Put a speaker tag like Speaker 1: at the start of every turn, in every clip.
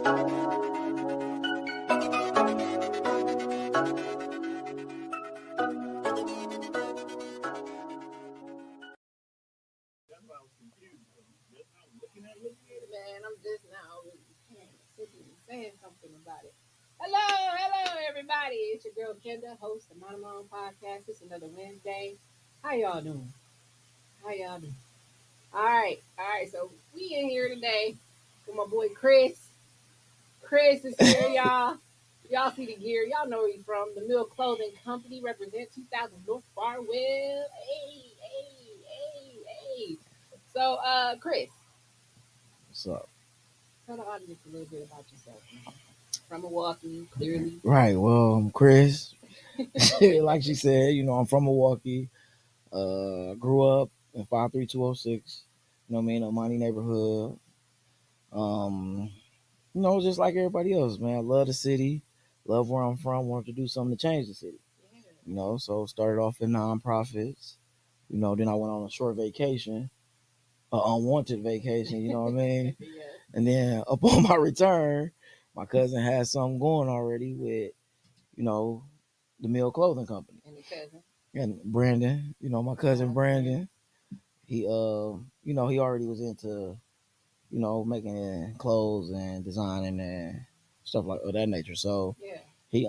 Speaker 1: Man, I'm just now saying something about it. Hello, everybody. It's your girl Kendra, host of My Mom Podcast. It's another Wednesday. How y'all doing? How y'all doing? All right. So we in here today with my boy Chris. Chris is here, y'all. Y'all see the gear. Y'all know where he's from. The Mill Clothing Company represent 2000 North Farwell. Hey. So, Chris,
Speaker 2: What's up?
Speaker 1: tell the audience a little bit about yourself. From Milwaukee, clearly.
Speaker 2: Right. Well, I'm Chris. Like she said, I'm from Milwaukee. Grew up in 53206. You know what I mean? Money neighborhood. Um, just like everybody else, man. I love the city. Love where I'm from. Wanted to do something to change the city. So started off in nonprofits. Then I went on a short vacation, an unwanted vacation. You know what I mean?
Speaker 1: Yeah.
Speaker 2: And then upon my return, my cousin had something going already with, the Mill Clothing Company.
Speaker 1: And the cousin.
Speaker 2: And Brandon, my cousin Brandon, he he already was into, making clothes and designing and stuff like of that nature. So
Speaker 1: Yeah.
Speaker 2: he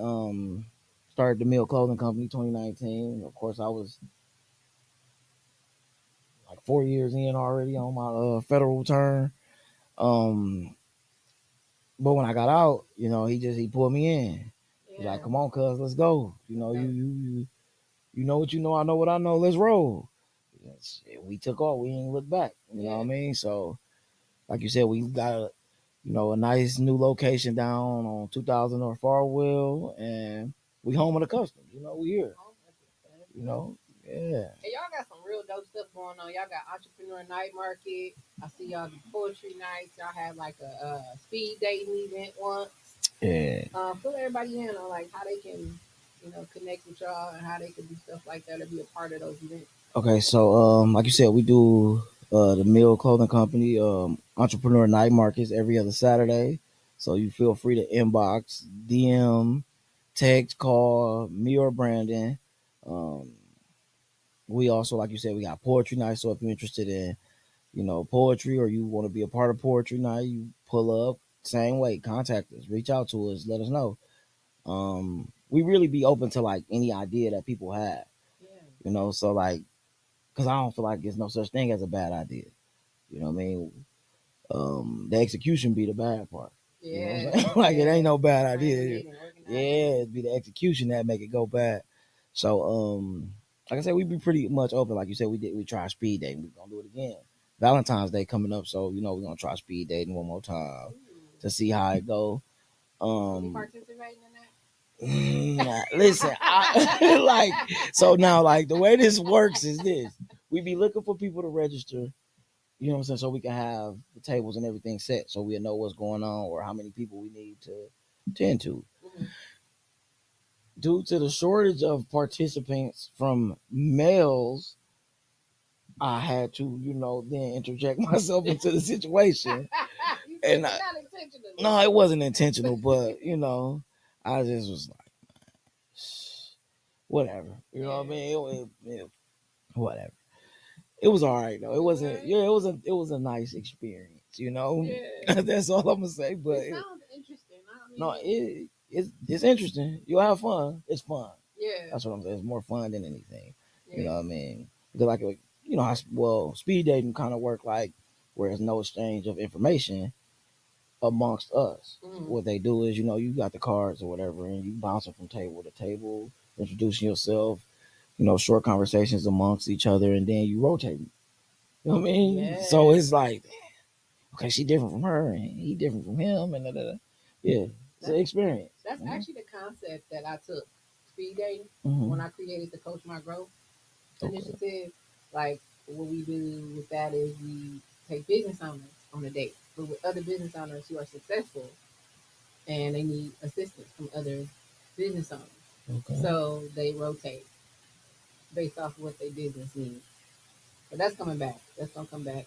Speaker 2: started the Mill Clothing Company 2019. Of course, I was like 4 years in already on my federal return. But when I got out, he pulled me in. He's like, "Come on, cuz, let's go. You know what you know, I know what I know. Let's roll." We took off. We ain't looked back. You know what I mean? So, like you said, we got a nice new location down on 2000 North Farwell, and we home of the customs. We here. Yeah.
Speaker 1: And y'all got some real dope stuff going on. Y'all got Entrepreneur Night Market. I see y'all do poetry nights. Y'all have like a speed dating event once.
Speaker 2: Yeah.
Speaker 1: Fill everybody in on like how they can, connect with y'all and how they can do stuff like that or be a part of those events.
Speaker 2: Okay, so like you said, we do the Mill Clothing Company Entrepreneur Night Markets every other Saturday. So you feel free to inbox, DM, text, call me or Brandon. We also, like you said, we got poetry night. So if you're interested in, poetry or you want to be a part of poetry night, you pull up. Same way, contact us, reach out to us, let us know. We really be open to like any idea that people have.
Speaker 1: Yeah.
Speaker 2: So like, because I don't feel like there's no such thing as a bad idea. You know what I mean? The execution be the bad part.
Speaker 1: Yeah.
Speaker 2: You know what I'm saying? Like it ain't no bad idea.
Speaker 1: Yeah,
Speaker 2: it'd be the execution that make it go bad. So like I said, we be pretty much open. Like you said, we try speed dating. We're gonna do it again. Valentine's Day coming up, so we're gonna try speed dating one more time to see how it go.
Speaker 1: You participating in that?
Speaker 2: Listen, like so now, like the way this works is this: we be looking for people to register. You know what I'm saying? So we can have the tables and everything set, so we'll know what's going on or how many people we need to tend to.
Speaker 1: Mm-hmm.
Speaker 2: Due to the shortage of participants from males, I had to, then interject myself into the situation. And
Speaker 1: not intentional.
Speaker 2: No, it wasn't intentional, but I just was like, whatever. You know what I mean? Whatever. It was all right though. It wasn't. Yeah, it was a nice experience.
Speaker 1: Yeah.
Speaker 2: That's all I'm gonna say. But
Speaker 1: it sounds interesting.
Speaker 2: No, it's interesting. You'll have fun. It's fun.
Speaker 1: Yeah.
Speaker 2: That's what I'm saying. It's more fun than anything.
Speaker 1: Yeah.
Speaker 2: You know what I mean? Because speed dating kind of work like where there's no exchange of information amongst us.
Speaker 1: Mm-hmm.
Speaker 2: What they do is, you got the cards or whatever, and you bouncing from table to table, introducing yourself. Short conversations amongst each other, and then you rotate. You know what I mean?
Speaker 1: Yeah.
Speaker 2: So it's like, okay, she different from her, and he different from him, and yeah, it's an experience.
Speaker 1: That's actually the concept that I took speed dating when I created the Coach My Growth initiative. Like what we do with that is we take business owners on a date, but with other business owners who are successful and they need assistance from other business owners. Okay. So they rotate based off of what their business needs. But that's coming back. That's gonna come back.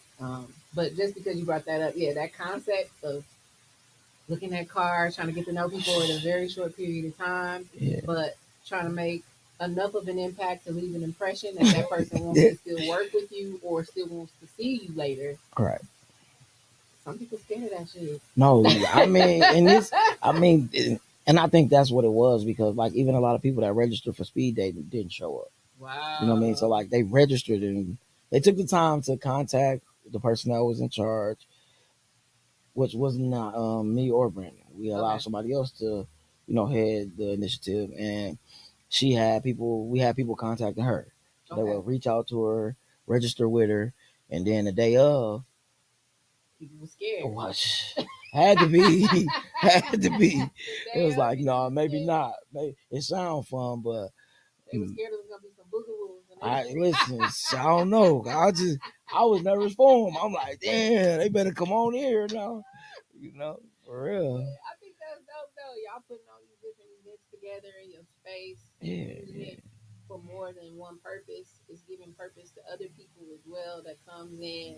Speaker 1: But just because you brought that up, yeah, that concept of looking at cars, trying to get to know people in a very short period of time,
Speaker 2: Yeah.
Speaker 1: but trying to make enough of an impact to leave an impression that that person wants
Speaker 2: Yeah.
Speaker 1: to still work with you or still wants to see you later.
Speaker 2: Right.
Speaker 1: Some people scared of that shit.
Speaker 2: No, I mean, and this, I mean, and I think that's what it was because, like, even a lot of people that registered for speed dating didn't show up. You know what I mean? So,
Speaker 1: Wow.
Speaker 2: like, they registered and they took the time to contact the person that was in charge, which was not me or Brandon. We allowed
Speaker 1: Okay.
Speaker 2: somebody else to, head the initiative, and she had people. We had people contacting her, so they
Speaker 1: Okay.
Speaker 2: would reach out to her, register with her, and then the day of,
Speaker 1: People were scared.
Speaker 2: watch. Had to be, had to be.
Speaker 1: The
Speaker 2: It
Speaker 1: day
Speaker 2: was
Speaker 1: of,
Speaker 2: like,
Speaker 1: people
Speaker 2: no,
Speaker 1: were
Speaker 2: maybe
Speaker 1: scared.
Speaker 2: not. Maybe it sound fun, but
Speaker 1: They were scared it was gonna be some boogaroos. And
Speaker 2: I
Speaker 1: they
Speaker 2: listen. I don't know. I was nervous for them. I'm like, damn, they better come on here now. For real.
Speaker 1: I think that's dope though. Y'all putting all these different events together in your space,
Speaker 2: Yeah,
Speaker 1: using
Speaker 2: yeah.
Speaker 1: it for more than one purpose. It's giving purpose to other people as well that comes in.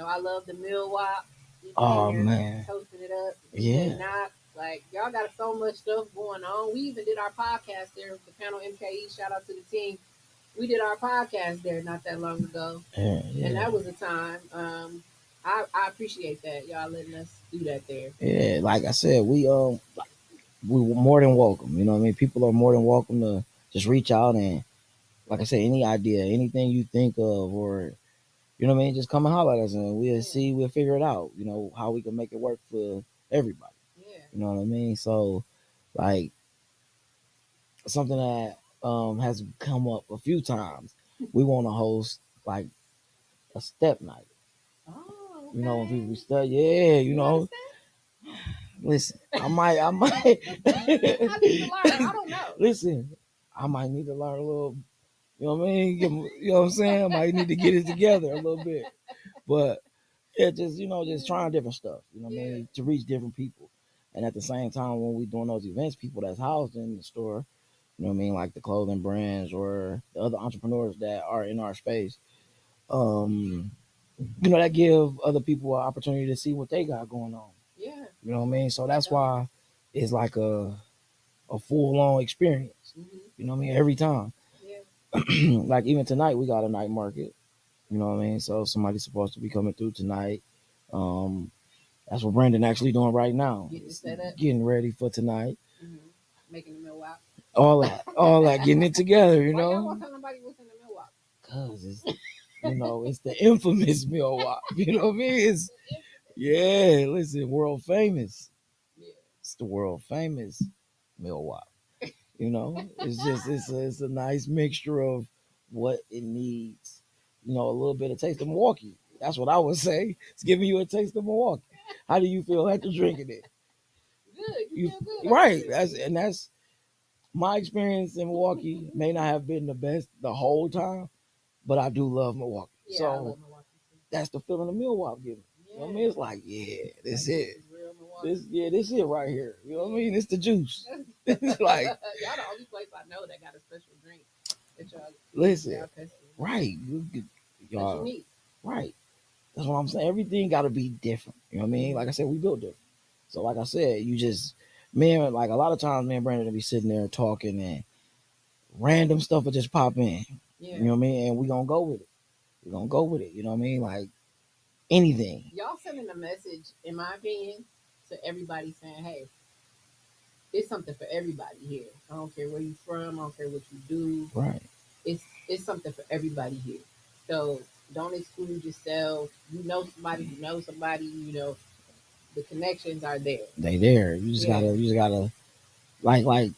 Speaker 1: I love the Milwaukee. You be in
Speaker 2: Oh
Speaker 1: there
Speaker 2: man,
Speaker 1: toasting it up. DJ
Speaker 2: yeah.
Speaker 1: Knox. Like y'all got so much stuff going on. We even did our podcast there with the panel MKE. Shout out to the team. We did our podcast there not that long ago.
Speaker 2: Yeah,
Speaker 1: And
Speaker 2: yeah,
Speaker 1: that was a time. I appreciate that y'all letting us do that there.
Speaker 2: yeah. Like I said, we were more than welcome. You know what I mean? People are more than welcome to just reach out and, like I said, any idea, anything you think of, or you know what I mean, just come and holler at us, and we'll
Speaker 1: Yeah.
Speaker 2: see, we'll figure it out. How we can make it work for everybody.
Speaker 1: Yeah.
Speaker 2: You know what I mean? So, like something that has come up a few times, we want to host like a step night.
Speaker 1: Oh,
Speaker 2: When
Speaker 1: okay.
Speaker 2: people study, yeah,
Speaker 1: You understand?
Speaker 2: listen, I might,
Speaker 1: I need to learn. I don't know.
Speaker 2: listen, I might need to learn a little. You know what I mean? You know what I'm saying? I might need to get it together a little bit, but yeah, just trying different stuff. You know what I
Speaker 1: Yeah.
Speaker 2: mean? To reach different people, and at the same time, when we doing those events, people that's housed in the store, you know what I mean, like the clothing brands or the other entrepreneurs that are in our space, um, that give other people an opportunity to see what they got going on.
Speaker 1: Yeah.
Speaker 2: You know what I mean? So
Speaker 1: That's
Speaker 2: that's
Speaker 1: dope.
Speaker 2: why it's like a full on experience.
Speaker 1: Mm-hmm.
Speaker 2: You know what I mean? Every time.
Speaker 1: Yeah.
Speaker 2: Like even tonight we got a night market. You know what I mean? So somebody's supposed to be coming through tonight. Um, that's what Brandon actually doing right now.
Speaker 1: Getting it set up.
Speaker 2: Getting ready for tonight.
Speaker 1: Mm-hmm. Making the Milwaukee.
Speaker 2: All that, getting it together.
Speaker 1: Why y'all won't tell nobody what's in the Milwaukee?
Speaker 2: Cause it's the infamous Milwaukee. You know what I mean? Yeah. Listen, world famous.
Speaker 1: Yeah.
Speaker 2: It's the world famous Milwaukee. It's a nice mixture of what it needs. A little bit of taste of Milwaukee. That's what I would say. It's giving you a taste of Milwaukee. How do you feel after drinking it?
Speaker 1: Good. You
Speaker 2: You
Speaker 1: feel good.
Speaker 2: right. That's my experience in Milwaukee. May not have been the best the whole time, but I do love Milwaukee.
Speaker 1: Yeah, I
Speaker 2: So
Speaker 1: love Milwaukee too.
Speaker 2: that's the feeling of Milwaukee gives me. You know what I mean? It's like, yeah, this
Speaker 1: Like,
Speaker 2: it.
Speaker 1: this is real Milwaukee.
Speaker 2: This it right here. You know what I mean? It's the juice. It's like,
Speaker 1: y'all the only place I know that got a special drink that
Speaker 2: listen,
Speaker 1: y'all testing.
Speaker 2: right.
Speaker 1: That's
Speaker 2: Y'all,
Speaker 1: unique.
Speaker 2: right. That's what I'm saying. Everything got to be different. You know what I mean? Like I said, we built different. So, like I said, like a lot of times, me and Brandon will be sitting there talking and random stuff will just pop in.
Speaker 1: Yeah.
Speaker 2: You know what I mean? And we gonna go with it. We gonna go with it. You know what I mean? Like anything.
Speaker 1: Y'all sending a message, in my opinion, to everybody saying, hey, it's something for everybody here. I don't care where you're from. I don't care what you do.
Speaker 2: Right.
Speaker 1: It's something for everybody here. So don't exclude yourself. You know somebody. You know somebody. The connections are there.
Speaker 2: They there.
Speaker 1: Yeah.
Speaker 2: You just gotta like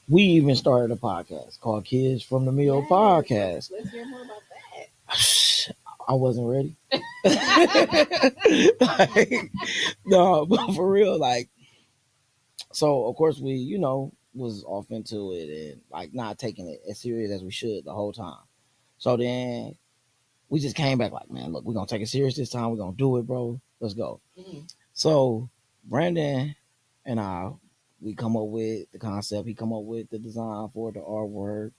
Speaker 2: we even started a podcast called Kids from the Mill
Speaker 1: Yes,
Speaker 2: Podcast.
Speaker 1: let's hear more about
Speaker 2: I wasn't ready.
Speaker 1: that.
Speaker 2: Like, no, but for real, like, so of course we, was off into it and like not taking it as serious as we should the whole time. So then we just came back like, man, look, we're gonna take it serious this time. We're gonna do it, bro. Let's go.
Speaker 1: Mhm.
Speaker 2: So Brandon and I, we come up with the concept. He come up with the design for the artwork.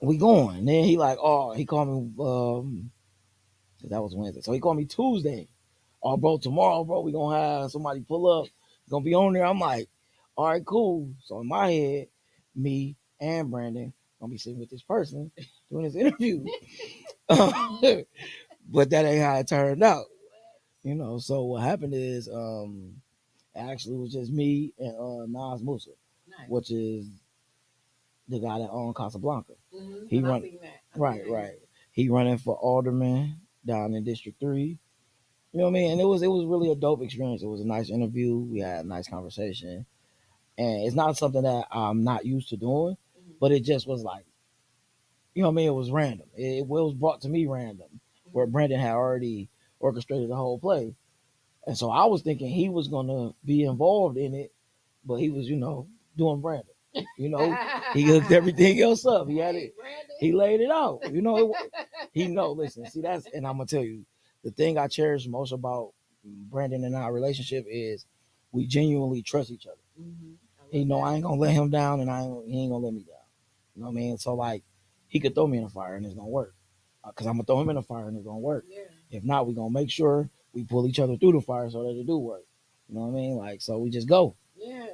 Speaker 2: We going. Then he like, oh, he called me. 'Cause that was Wednesday. So he called me Tuesday. oh, bro, tomorrow, bro, we gonna have somebody pull up. It's gonna be on there. I'm like, all right, cool. So in my head, me and Brandon gonna be sitting with this person doing this interview. But that ain't how it turned out. So what happened is actually it was just me and Nas Musa,
Speaker 1: Nice.
Speaker 2: which is the guy that owned Casablanca.
Speaker 1: He
Speaker 2: He run right. He running for alderman down in District 3. You know what I mean? And it was really a dope experience. It was a nice interview. We had a nice conversation. And it's not something that I'm not used to doing, but it just was like, you know what I mean? It was random. It was brought to me random, where Brandon had already orchestrated the whole play. And so I was thinking he was gonna be involved in it, but he was, doing Brandon. He hooked everything else up. He had it. He laid it out. He know. Listen, see and I'm gonna tell you, the thing I cherish most about Brandon and our relationship is we genuinely trust each other. He know I ain't gonna let him down, and he ain't gonna let me down. You know what I mean? So like, he could throw me in the fire and it's gonna work, cause I'm gonna throw him in the fire and it's gonna work.
Speaker 1: Yeah.
Speaker 2: If not, we gonna make sure we pull each other through the fire so that it do work. You know what I mean? Like, so we just go.
Speaker 1: Yeah.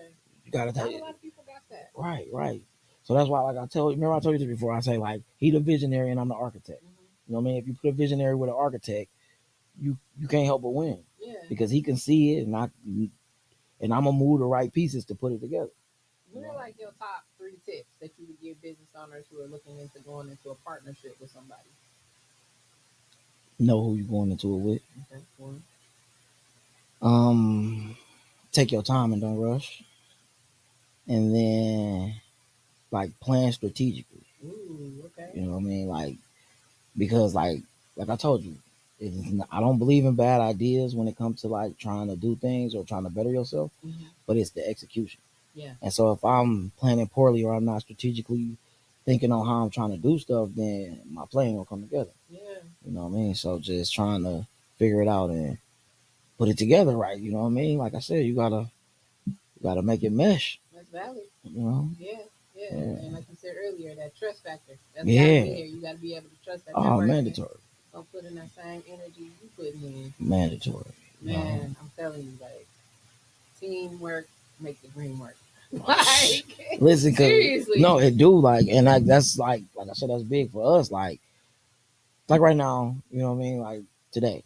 Speaker 2: You gotta
Speaker 1: Not
Speaker 2: take
Speaker 1: a
Speaker 2: it.
Speaker 1: lot of people got that.
Speaker 2: Right. So that's why, like remember I told you this before. I say like he the visionary and I'm the architect. You know what I mean? If you put a visionary with an architect, you can't help but win.
Speaker 1: Yeah.
Speaker 2: Because he can see it, and I'm gonna move the right pieces to put it together.
Speaker 1: What are like your top 3 tips that you would give business owners who are looking into going into a partnership with somebody?
Speaker 2: Know who you're going into it with.
Speaker 1: Okay, cool.
Speaker 2: Take your time and don't rush. And then like plan strategically.
Speaker 1: Ooh, okay.
Speaker 2: You know what I mean? Like, because like I told you, I don't believe in bad ideas when it comes to like trying to do things or trying to better yourself, but it's the execution.
Speaker 1: Yeah.
Speaker 2: And so if I'm planning poorly or I'm not strategically thinking on how I'm trying to do stuff, then my plan will come together.
Speaker 1: Yeah.
Speaker 2: You know what I mean? So just trying to figure it out and put it together right. You know what I mean? Like I said, you gotta make it mesh.
Speaker 1: That's valid.
Speaker 2: You know?
Speaker 1: Yeah. And like you said earlier, that trust factor. That's
Speaker 2: Yeah.
Speaker 1: gotta be here. You gotta be able to trust that.
Speaker 2: Oh, mandatory.
Speaker 1: Don't put in that same energy you putting in.
Speaker 2: Mandatory.
Speaker 1: Man, I'm telling you, like teamwork make the dream work. Like,
Speaker 2: listen,
Speaker 1: seriously.
Speaker 2: No, it do and like that's like I said, that's big for us. Like right now, you know what I mean? Like today,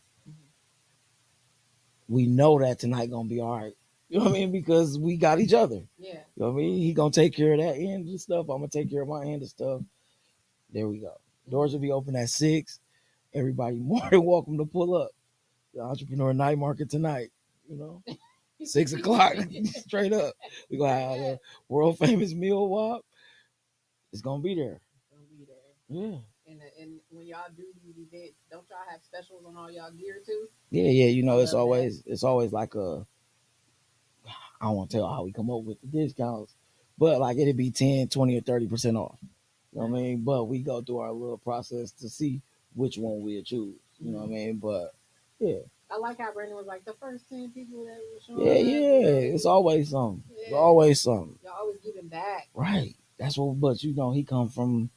Speaker 2: we know that tonight gonna be all right. You know what I mean? Because we got each other.
Speaker 1: Yeah.
Speaker 2: You know what I mean? He gonna take care of that end of stuff. I'm gonna take care of my end of stuff. There we go. Doors will be open at 6. Everybody more than welcome to pull up. The entrepreneur night market tonight. 6 o'clock straight up. We gonna have the world famous meal wop. It's gonna be there. Yeah.
Speaker 1: And when y'all do these events, don't y'all have specials on all y'all gear too?
Speaker 2: Yeah. It's always like I don't want to tell how we come up with the discounts, but like it'd be 10, 20, or 30% off. You know what I mean? But we go through our little process to see which one we'll choose. You know what I mean? But yeah.
Speaker 1: I like how Brandon was like the first 10 people that were showing.
Speaker 2: Yeah. It's always something. Yeah. It's always something.
Speaker 1: Y'all always giving back.
Speaker 2: Right. That's what. But he come from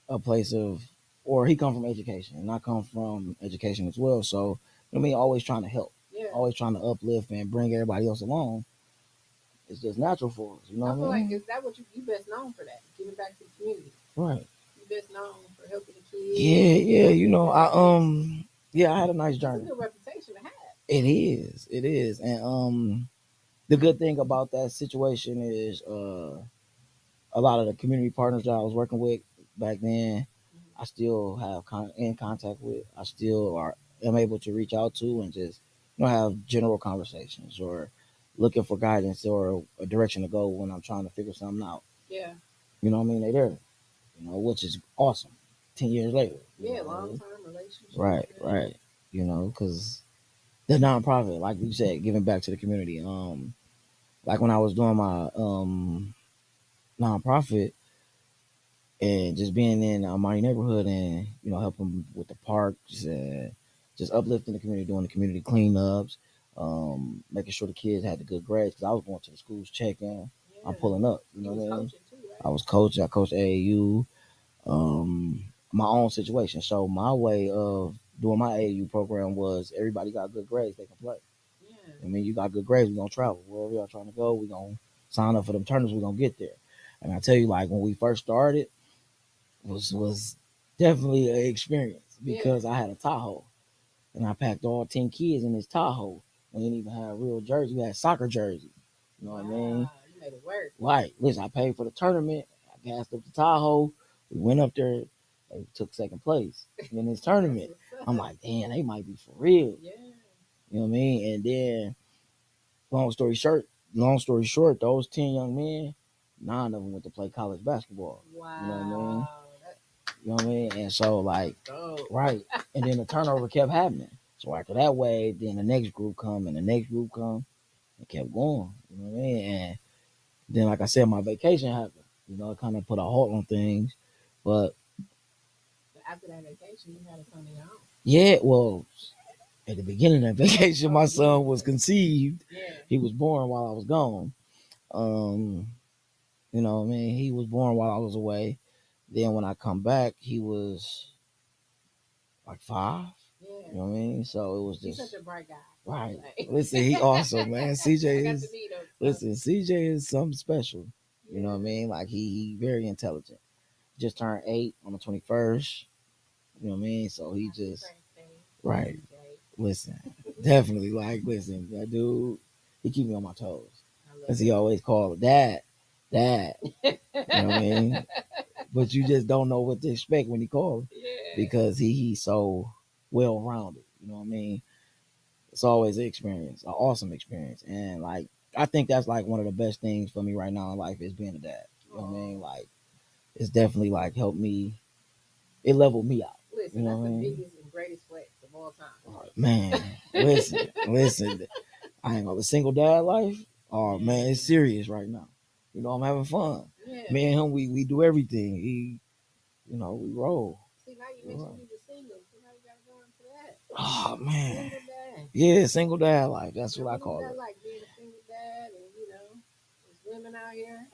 Speaker 2: a place of, or he come from education, and I come from education as well. So I mean, always trying to help. Yeah. Always trying to uplift and bring everybody else along. It's just natural for us. You know what I mean?
Speaker 1: Like, is that what you best known for that? Giving back to the community.
Speaker 2: Right.
Speaker 1: You best known for helping the kids.
Speaker 2: Yeah. I had a nice journey.
Speaker 1: It's a good reputation to have.
Speaker 2: It is, and the good thing about that situation is a lot of the community partners that I was working with back then, I still have in contact with. I still am able to reach out to and just have general conversations or looking for guidance or a direction to go when I'm trying to figure something out.
Speaker 1: Yeah.
Speaker 2: You know what I mean? They're there. Which is awesome. 10 years later.
Speaker 1: Yeah, long-term relationship.
Speaker 2: Right. Because the nonprofit, like you said, giving back to the community. Like when I was doing my nonprofit and just being in my neighborhood and helping with the parks and just uplifting the community, doing the community cleanups, making sure the kids had the good grades because I was going to the schools checking. Yeah. I'm pulling up. You know what I mean? Too, right? I was coaching. I coached AAU. My own situation. So my way of doing my AAU program was everybody got good grades, they can play.
Speaker 1: Yeah.
Speaker 2: I mean, you got good grades, we're gonna travel. Wherever y'all trying to go, we're gonna sign up for them tournaments, we're gonna get there. And I tell you, like when we first started, was definitely an experience because I had a Tahoe and I packed all 10 kids in this Tahoe. We didn't even have real jerseys. We had soccer jerseys. You know what I mean?
Speaker 1: You made it work.
Speaker 2: Right. Listen, I paid for the tournament. I gassed up the Tahoe. We went up there. They took second place in this tournament. I'm like, damn, they might be for real.
Speaker 1: Yeah.
Speaker 2: You know what I mean? And then, long story short, those 10 young men, 9 of them went to play college basketball.
Speaker 1: Wow.
Speaker 2: You know what I mean? You know what I mean? And so, like, right. And then the turnover kept happening. So after that way, then the next group come and the next group come. It kept going. You know what I mean? And then, like I said, my vacation happened. You know, it kind of put a halt on things. But
Speaker 1: after that vacation, you had to come to your own.
Speaker 2: Yeah, well, at the beginning of that vacation, my son was conceived.
Speaker 1: Yeah.
Speaker 2: He was born while I was gone. You know what I mean? He was born while I was away. Then when I come back, he was like 5.
Speaker 1: Yeah.
Speaker 2: You know what I mean? So it was
Speaker 1: He's
Speaker 2: just
Speaker 1: such a bright guy.
Speaker 2: right.
Speaker 1: Like,
Speaker 2: Listen, he awesome, man. CJ
Speaker 1: I got
Speaker 2: is
Speaker 1: to meet him.
Speaker 2: listen, CJ is something special.
Speaker 1: Yeah.
Speaker 2: You know what I mean? Like he very intelligent. Just turned 8 on the 21st. You know what I mean? So he just right. Listen, definitely listen, that dude, he keep me on my toes. Cause he always call dad. You know what I mean? But you just don't know what to expect when he calls.
Speaker 1: Yeah.
Speaker 2: Because he's so well rounded. You know what I mean? It's always an experience, an awesome experience. And like I think that's like one of the best things for me right now in life is being a dad. You know what I mean? Like it's definitely like helped me, it leveled me out.
Speaker 1: Listen,
Speaker 2: you know
Speaker 1: that's
Speaker 2: what I
Speaker 1: the
Speaker 2: mean?
Speaker 1: biggest and greatest flex of all time.
Speaker 2: Oh, man, listen. I ain't gonna single dad life. Oh man, it's serious right now. You know, I'm having fun.
Speaker 1: Yeah.
Speaker 2: Me and him, we do everything. We roll.
Speaker 1: See, now you mentioned you were single, so now you gotta go into that.
Speaker 2: Oh man.
Speaker 1: Single dad.
Speaker 2: Yeah, single dad life. That's what I
Speaker 1: What
Speaker 2: call
Speaker 1: that
Speaker 2: it.
Speaker 1: like being a single dad, and there's women out here.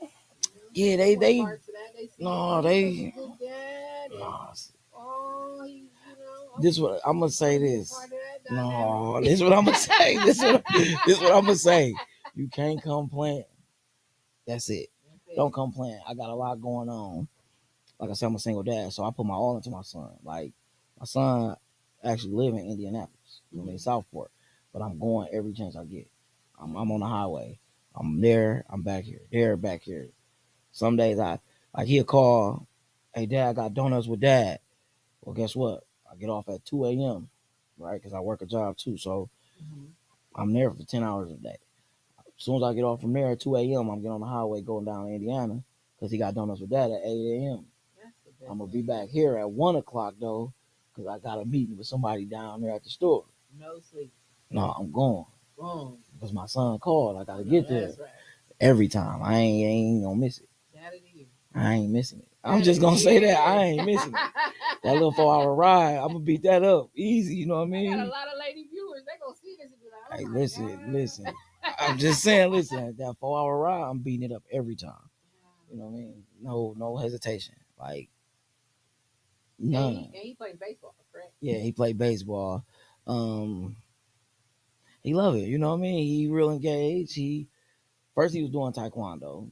Speaker 2: Yeah, they
Speaker 1: parts of that. They see
Speaker 2: no,
Speaker 1: you
Speaker 2: they
Speaker 1: as a good dad, and
Speaker 2: no.
Speaker 1: he,
Speaker 2: This what I'm gonna say. This
Speaker 1: part of that
Speaker 2: no,
Speaker 1: dynamic.
Speaker 2: this what I'm gonna say. This what I'm gonna say. You can't come playing. That's it. Don't come playing. I got a lot going on. Like I said, I'm a single dad, so I put my all into my son. Like my son actually live in Indianapolis, you know what I mean, Southport, but I'm going every chance I get. I'm on the highway. I'm there. I'm back here. There, back here. Some days he'll call, hey dad, I got donuts with dad. Well, guess what? I get off at 2 a.m. right? Because I work a job too, so I'm there for 10 hours a day. As soon as I get off from there at 2 a.m., I'm getting on the highway going down to Indiana because he got donuts with dad at 8 a.m. I'm gonna be back here at 1 o'clock though, because I got a meeting with somebody down there at the store.
Speaker 1: No sleep.
Speaker 2: No, I'm going.
Speaker 1: Boom.
Speaker 2: Because my son called. I gotta get there.
Speaker 1: Right.
Speaker 2: Every time. I ain't gonna miss it. I ain't missing it. I'm just gonna say that I ain't missing it. That little 4-hour ride, I'm gonna beat that up easy. You know what I mean?
Speaker 1: I got a lot of lady viewers. They gonna see this and be like,
Speaker 2: hey, listen. I'm just saying, listen. That 4-hour ride, I'm beating it up every time. You know what I mean? No hesitation. Like none.
Speaker 1: And he played baseball, correct?
Speaker 2: Yeah, he played baseball. He loved it. You know what I mean? He real engaged. First he was doing taekwondo,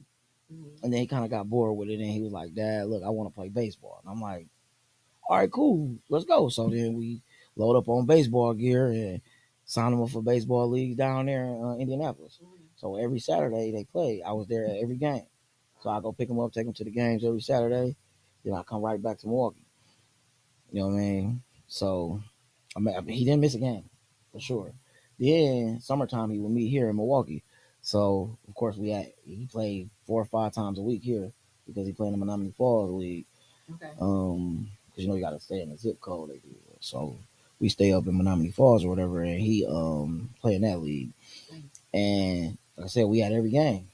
Speaker 2: and then he kind of got bored with it, and he was like, "Dad, look, I want to play baseball." And I'm like, "All right, cool, let's go." So then we load up on baseball gear and sign him up for baseball leagues down there in Indianapolis. So every Saturday they play. I was there at every game. So I go pick him up, take him to the games every Saturday. Then I come right back to Milwaukee. You know what I mean? So I mean, he didn't miss a game for sure. Then summertime he would meet here in Milwaukee. So of course he played 4 or 5 times a week here because he played in the Menominee Falls League.
Speaker 1: Okay.
Speaker 2: Because you gotta stay in the zip code. So we stay up in Menominee Falls or whatever, and he play in that league. And like I said, we had every game.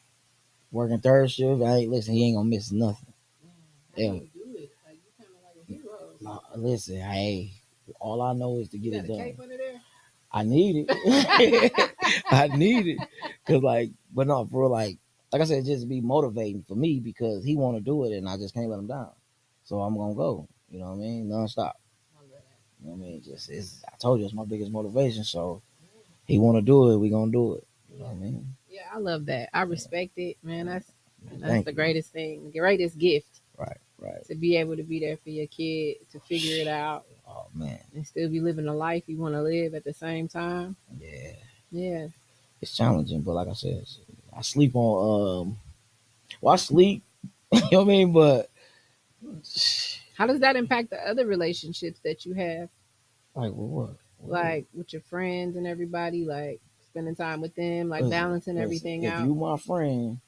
Speaker 2: Working third shift. Listen, he ain't gonna miss nothing.
Speaker 1: Yeah. Do it. Like you kind of like a hero.
Speaker 2: No, listen, hey, all I know is to get it done.
Speaker 1: Cape under there?
Speaker 2: I need it. I need it. Cause but no, for like I said, just be motivating for me because he want to do it and I just can't let him down. So I'm gonna go. You know what I mean? Nonstop. You know what I mean? I told you it's my biggest motivation. So he want to do it, we gonna do it. You know what I mean?
Speaker 1: Yeah, I love that. I respect it, man. That's
Speaker 2: Thank
Speaker 1: the
Speaker 2: you.
Speaker 1: greatest thing, the greatest gift
Speaker 2: Right, right.
Speaker 1: to be able to be there for your kid, to figure it out,
Speaker 2: Oh man,
Speaker 1: and still be living the life you want to live at the same time.
Speaker 2: yeah,
Speaker 1: Yeah.
Speaker 2: it's challenging, but like I said, I sleep on well, I sleep. You know what I mean? But
Speaker 1: How does that impact the other relationships that you have,
Speaker 2: like, what?
Speaker 1: like with your friends and everybody, like spending time with them, like
Speaker 2: Listen,
Speaker 1: balancing
Speaker 2: listen.
Speaker 1: everything
Speaker 2: If
Speaker 1: out?
Speaker 2: you my friend,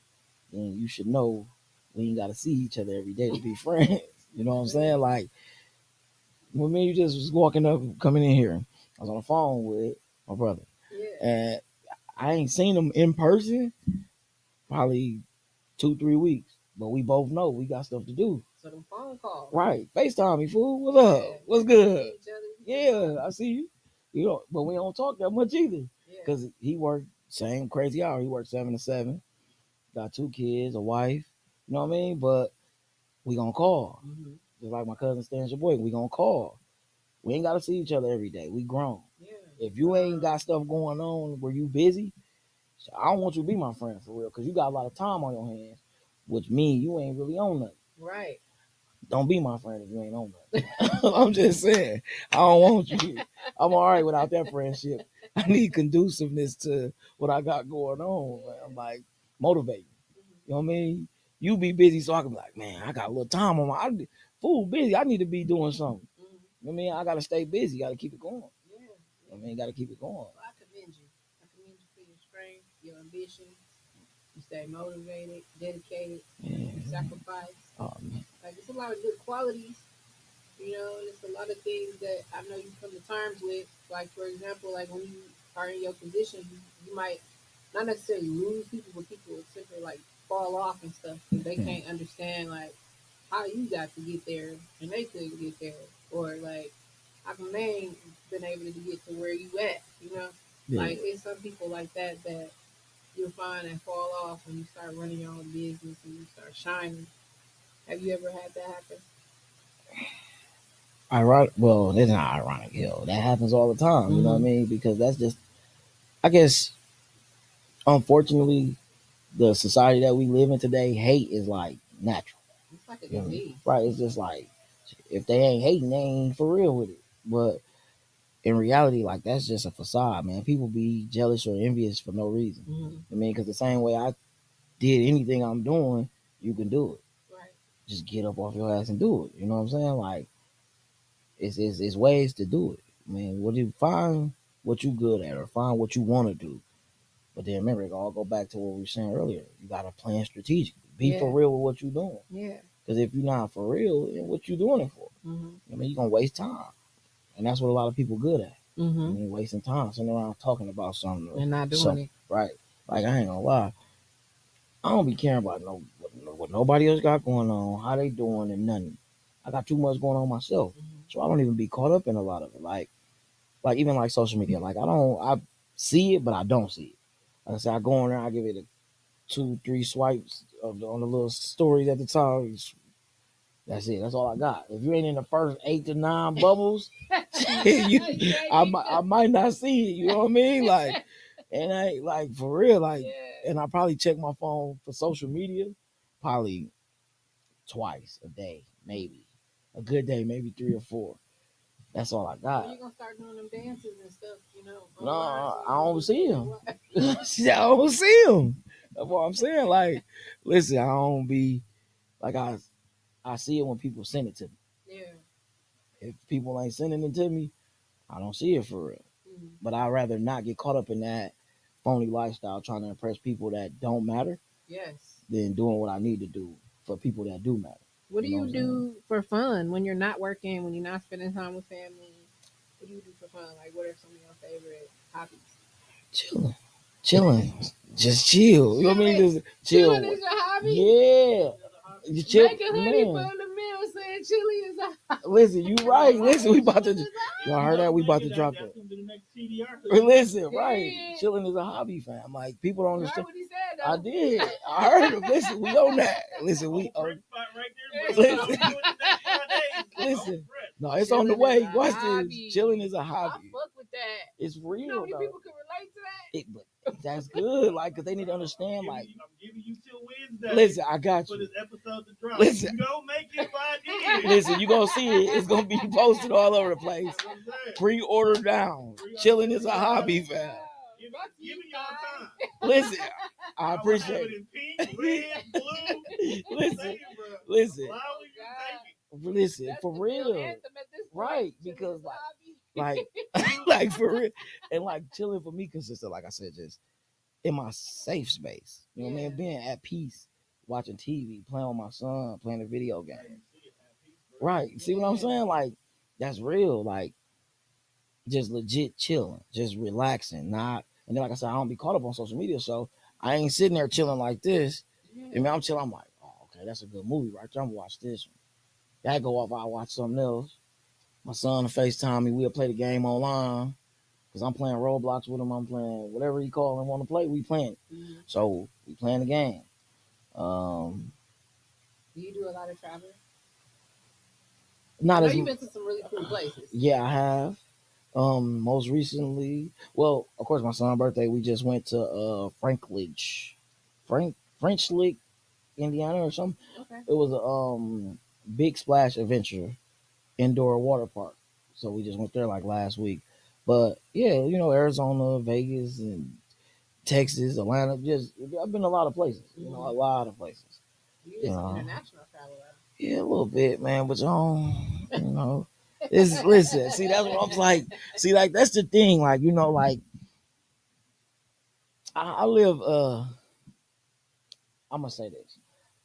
Speaker 2: then you should know we ain't got to see each other every day to be friends. You know what I'm saying? Like when me and you just was walking up, coming in here, I was on the phone with my brother,
Speaker 1: Yeah.
Speaker 2: and I ain't seen him in person probably 2-3 weeks. But we both know we got stuff to do.
Speaker 1: So them phone calls.
Speaker 2: Right. FaceTime me, fool. What's up?
Speaker 1: Yeah.
Speaker 2: What's good?
Speaker 1: See each other.
Speaker 2: Yeah, I see you. You know, but we don't talk that much either.
Speaker 1: Yeah.
Speaker 2: Because he worked same crazy hour. He worked 7 to 7. Got 2 kids, a wife. You know what I mean? But we gonna call.
Speaker 1: Mm-hmm.
Speaker 2: Just like my cousin Stan's your boy. We gonna call. We ain't gotta see each other every day. We grown.
Speaker 1: Yeah.
Speaker 2: If you ain't got stuff going on where you busy, I don't want you to be my friend for real. Because you got a lot of time on your hands. Which means you ain't really on nothing.
Speaker 1: Right.
Speaker 2: Don't be my friend if you ain't on nothing. I'm just saying. I don't want you. I'm all right without that friendship. I need conduciveness to what I got going on. Man. I'm like, motivate. You know what I mean? You be busy so I can be like, man, I got a little time on fool busy. I need to be doing something. You know what I mean? I gotta stay busy, gotta keep it going.
Speaker 1: Yeah.
Speaker 2: You know what I mean, gotta keep it going.
Speaker 1: Well, I commend you. I commend you for your strength, your ambition. You stay motivated, dedicated, you sacrifice.
Speaker 2: Oh man.
Speaker 1: Like it's a lot of good qualities, you know, and it's a lot of things that I know you come to terms with. Like for example, like when you are in your position, you might not necessarily lose people, but people will simply like fall off and stuff because they can't understand like how you got to get there and they couldn't get there, or like how come they ain't been able to get to where you at, you know?
Speaker 2: Yeah.
Speaker 1: Like it's some people like that you'll find that fall off when you start running your own business and you start shining. Have you ever had that happen?
Speaker 2: Ironic. Well, it's not ironic, yo. That happens all the time. You know what I mean? Because that's just, I guess, unfortunately, the society that we live in today, hate is like natural.
Speaker 1: It's like a
Speaker 2: You know what I mean?
Speaker 1: disease.
Speaker 2: Right? It's just like if they ain't hating, they ain't for real with it. But in reality, like that's just a facade, man. People be jealous or envious for no reason. I mean, because the same way I did anything I'm doing, you can do it.
Speaker 1: Right.
Speaker 2: Just get up off your ass and do it. You know what I'm saying? Like it's ways to do it. I mean, what you find what you good at or find what you want to do. But then remember, it all go back to what we were saying earlier. You got to plan strategically. Be for real with what you're doing.
Speaker 1: Yeah.
Speaker 2: Because if you're not for real, then what you doing it for? I mean, you're going to waste time. And that's what a lot of people good at. I mean, wasting time, sitting around talking about something.
Speaker 1: And not doing it.
Speaker 2: Right. Like, I ain't going to lie. I don't be caring about what nobody else got going on, how they doing, and nothing. I got too much going on myself. So I don't even be caught up in a lot of it. Like even like social media. Like, I see it, but I don't see it. Like I said, I go on there, I give it a 2-3 swipes on the little stories at the top. That's it. That's all I got. If you ain't in the first 8 to 9 bubbles, I might not see it. You know what I mean? Like, and I like for real. Like, and I probably check my phone for social media, probably twice a day, maybe. A good day, maybe 3 or 4. That's all I got.
Speaker 1: When you gonna start doing them dances and stuff, you know?
Speaker 2: No, I don't see him. I don't see him. That's what I'm saying. Like, listen, I don't be like I see it when people send it to me.
Speaker 1: Yeah.
Speaker 2: If people ain't sending it to me, I don't see it for real. But I'd rather not get caught up in that phony lifestyle trying to impress people that don't matter.
Speaker 1: Yes.
Speaker 2: Than doing what I need to do for people that do matter.
Speaker 1: What do you do for fun when you're not working, when you're not spending time with family? What do you do for fun? Like, what are some of your favorite hobbies?
Speaker 2: Chilling. Just chill. You know what I mean? Just chill.
Speaker 1: Chilling is your hobby?
Speaker 2: Yeah. You chill.
Speaker 1: Make a hoodie from the mill saying chili is a hobby.
Speaker 2: Listen, you right. Listen, we about to. Y'all heard that? We about to drop that. Listen, right. Chilling is a hobby, fam. Like, people don't understand.
Speaker 1: What he said, though.
Speaker 2: I did. I heard him. Listen, we on that. Listen, we on. Listen. No, it's on the
Speaker 1: Chillin'
Speaker 2: way.
Speaker 1: is a
Speaker 2: Watch
Speaker 1: hobby.
Speaker 2: this. Chilling is a
Speaker 1: I
Speaker 2: hobby.
Speaker 1: fuck with that.
Speaker 2: It's
Speaker 1: You know how
Speaker 2: real
Speaker 1: many
Speaker 2: though.
Speaker 1: people can relate to that?
Speaker 2: But that's good. Like, cause they need to understand. Like,
Speaker 3: I'm giving you till Wednesday.
Speaker 2: listen, I got
Speaker 3: For
Speaker 2: you.
Speaker 3: this episode to drop.
Speaker 2: Listen.
Speaker 3: You don't make it by then.
Speaker 2: Listen, you gonna see it. It's gonna be posted all over the place.
Speaker 3: That's what I'm saying.
Speaker 2: Pre-order down. Chilling is a hobby, fam.
Speaker 3: Giving y'all time.
Speaker 2: Listen, I
Speaker 3: I
Speaker 2: appreciate
Speaker 3: will have it in pink, red, blue.
Speaker 2: Listen,
Speaker 3: bro.
Speaker 2: listen,
Speaker 3: Allow you to take it.
Speaker 2: listen,
Speaker 1: That's
Speaker 2: for
Speaker 1: the
Speaker 2: real.
Speaker 1: anthem at this point.
Speaker 2: Right,
Speaker 1: Chillin'
Speaker 2: because
Speaker 1: is a hobby.
Speaker 2: like for real, and like chilling for me consists of, like I said, just in my safe space. You know what I mean? Being at peace, watching TV, playing with my son, playing a video game. Right. See what I'm saying? Like, that's real. Like, just legit chilling, just relaxing, not. And then, like I said, I don't be caught up on social media, so I ain't sitting there chilling like this. I mean, I'm chilling. I'm like, oh, okay, that's a good movie right there. I'm gonna watch this one. That go off, I'll watch something else. My son will FaceTime me. We'll play the game online because I'm playing Roblox with him. I'm playing whatever he call and want to play. We playing.
Speaker 1: Mm-hmm.
Speaker 2: So we playing the game.
Speaker 1: Do you do a lot of traveling?
Speaker 2: Not
Speaker 1: I know
Speaker 2: as
Speaker 1: you've been to some really cool places.
Speaker 2: Yeah, I have. Most recently, well, of course, my son's birthday. We just went to French Lick, Indiana, or something.
Speaker 1: Okay.
Speaker 2: It was a big splash adventure indoor water park. So we just went there like last week. But yeah, you know, Arizona, Vegas, and Texas, Atlanta. Just I've been a lot of places. You know, a lot of places.
Speaker 1: You did some international travel, though.
Speaker 2: Yeah, a little bit, man. But you know, listen. See, that's what I'm like. See, like that's the thing. Like, you know, like I live. I'm gonna say this.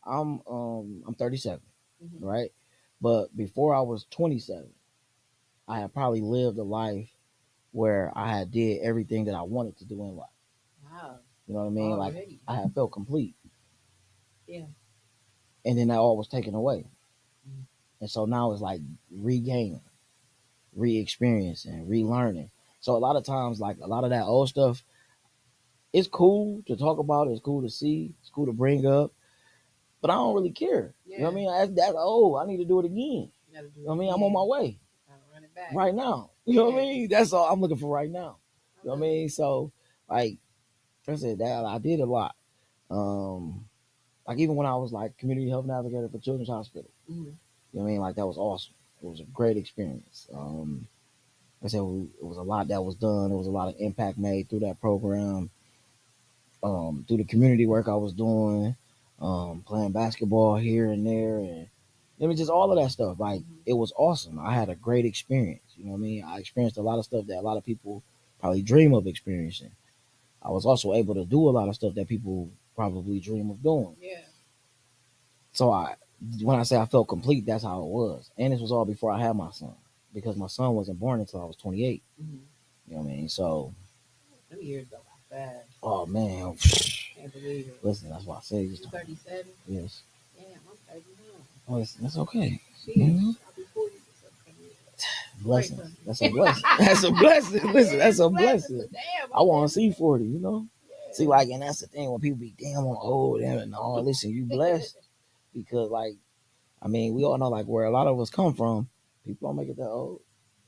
Speaker 2: I'm 37, right? But before I was 27, I had probably lived a life where I had did everything that I wanted to do in life.
Speaker 1: Wow.
Speaker 2: You know what I mean?
Speaker 1: Already.
Speaker 2: Like I had felt complete.
Speaker 1: Yeah.
Speaker 2: And then that all was taken away. And so now it's like regaining, re-experiencing, relearning. So a lot of times, like a lot of that old stuff, it's cool to talk about. It's cool to see. It's cool to bring up. But I don't really care. Yeah. You know what I mean? That's I need to do it again. You know what I mean? I'm on my way.
Speaker 1: Run it back.
Speaker 2: Right now. You know what I mean? That's all I'm looking for right now. You know what I mean? So, like I said, that I did a lot. Like even when I was like community health navigator for Children's Hospital. You know what I mean? Like that was awesome. It was a great experience. Like I said, it was a lot that was done. There was a lot of impact made through that program. Through the community work I was doing, playing basketball here and there, and it was just all of that stuff. Like it was awesome. I had a great experience. You know what I mean? I experienced a lot of stuff that a lot of people probably dream of experiencing. I was also able to do a lot of stuff that people probably dream of doing.
Speaker 1: Yeah.
Speaker 2: So when I say I felt complete, that's how it was. And this was all before I had my son, because my son wasn't born until I was 28. You know what I mean? So
Speaker 1: them years go by fast.
Speaker 2: Oh man.
Speaker 1: Can't believe it.
Speaker 2: Listen, that's why I say just
Speaker 1: 37?
Speaker 2: Yes.
Speaker 1: Damn, I'm 39.
Speaker 2: Oh, that's okay.
Speaker 1: I'll be 40
Speaker 2: Blessing. That's a blessing. That's a blessing. Listen, that's a blessing.
Speaker 1: Damn,
Speaker 2: I want to see 40, you know? Yeah. See, like, and that's the thing when people be, damn, I'm old. And all, listen, you blessed. Because, like, I mean, we all know, like, where a lot of us come from, people don't make it that old.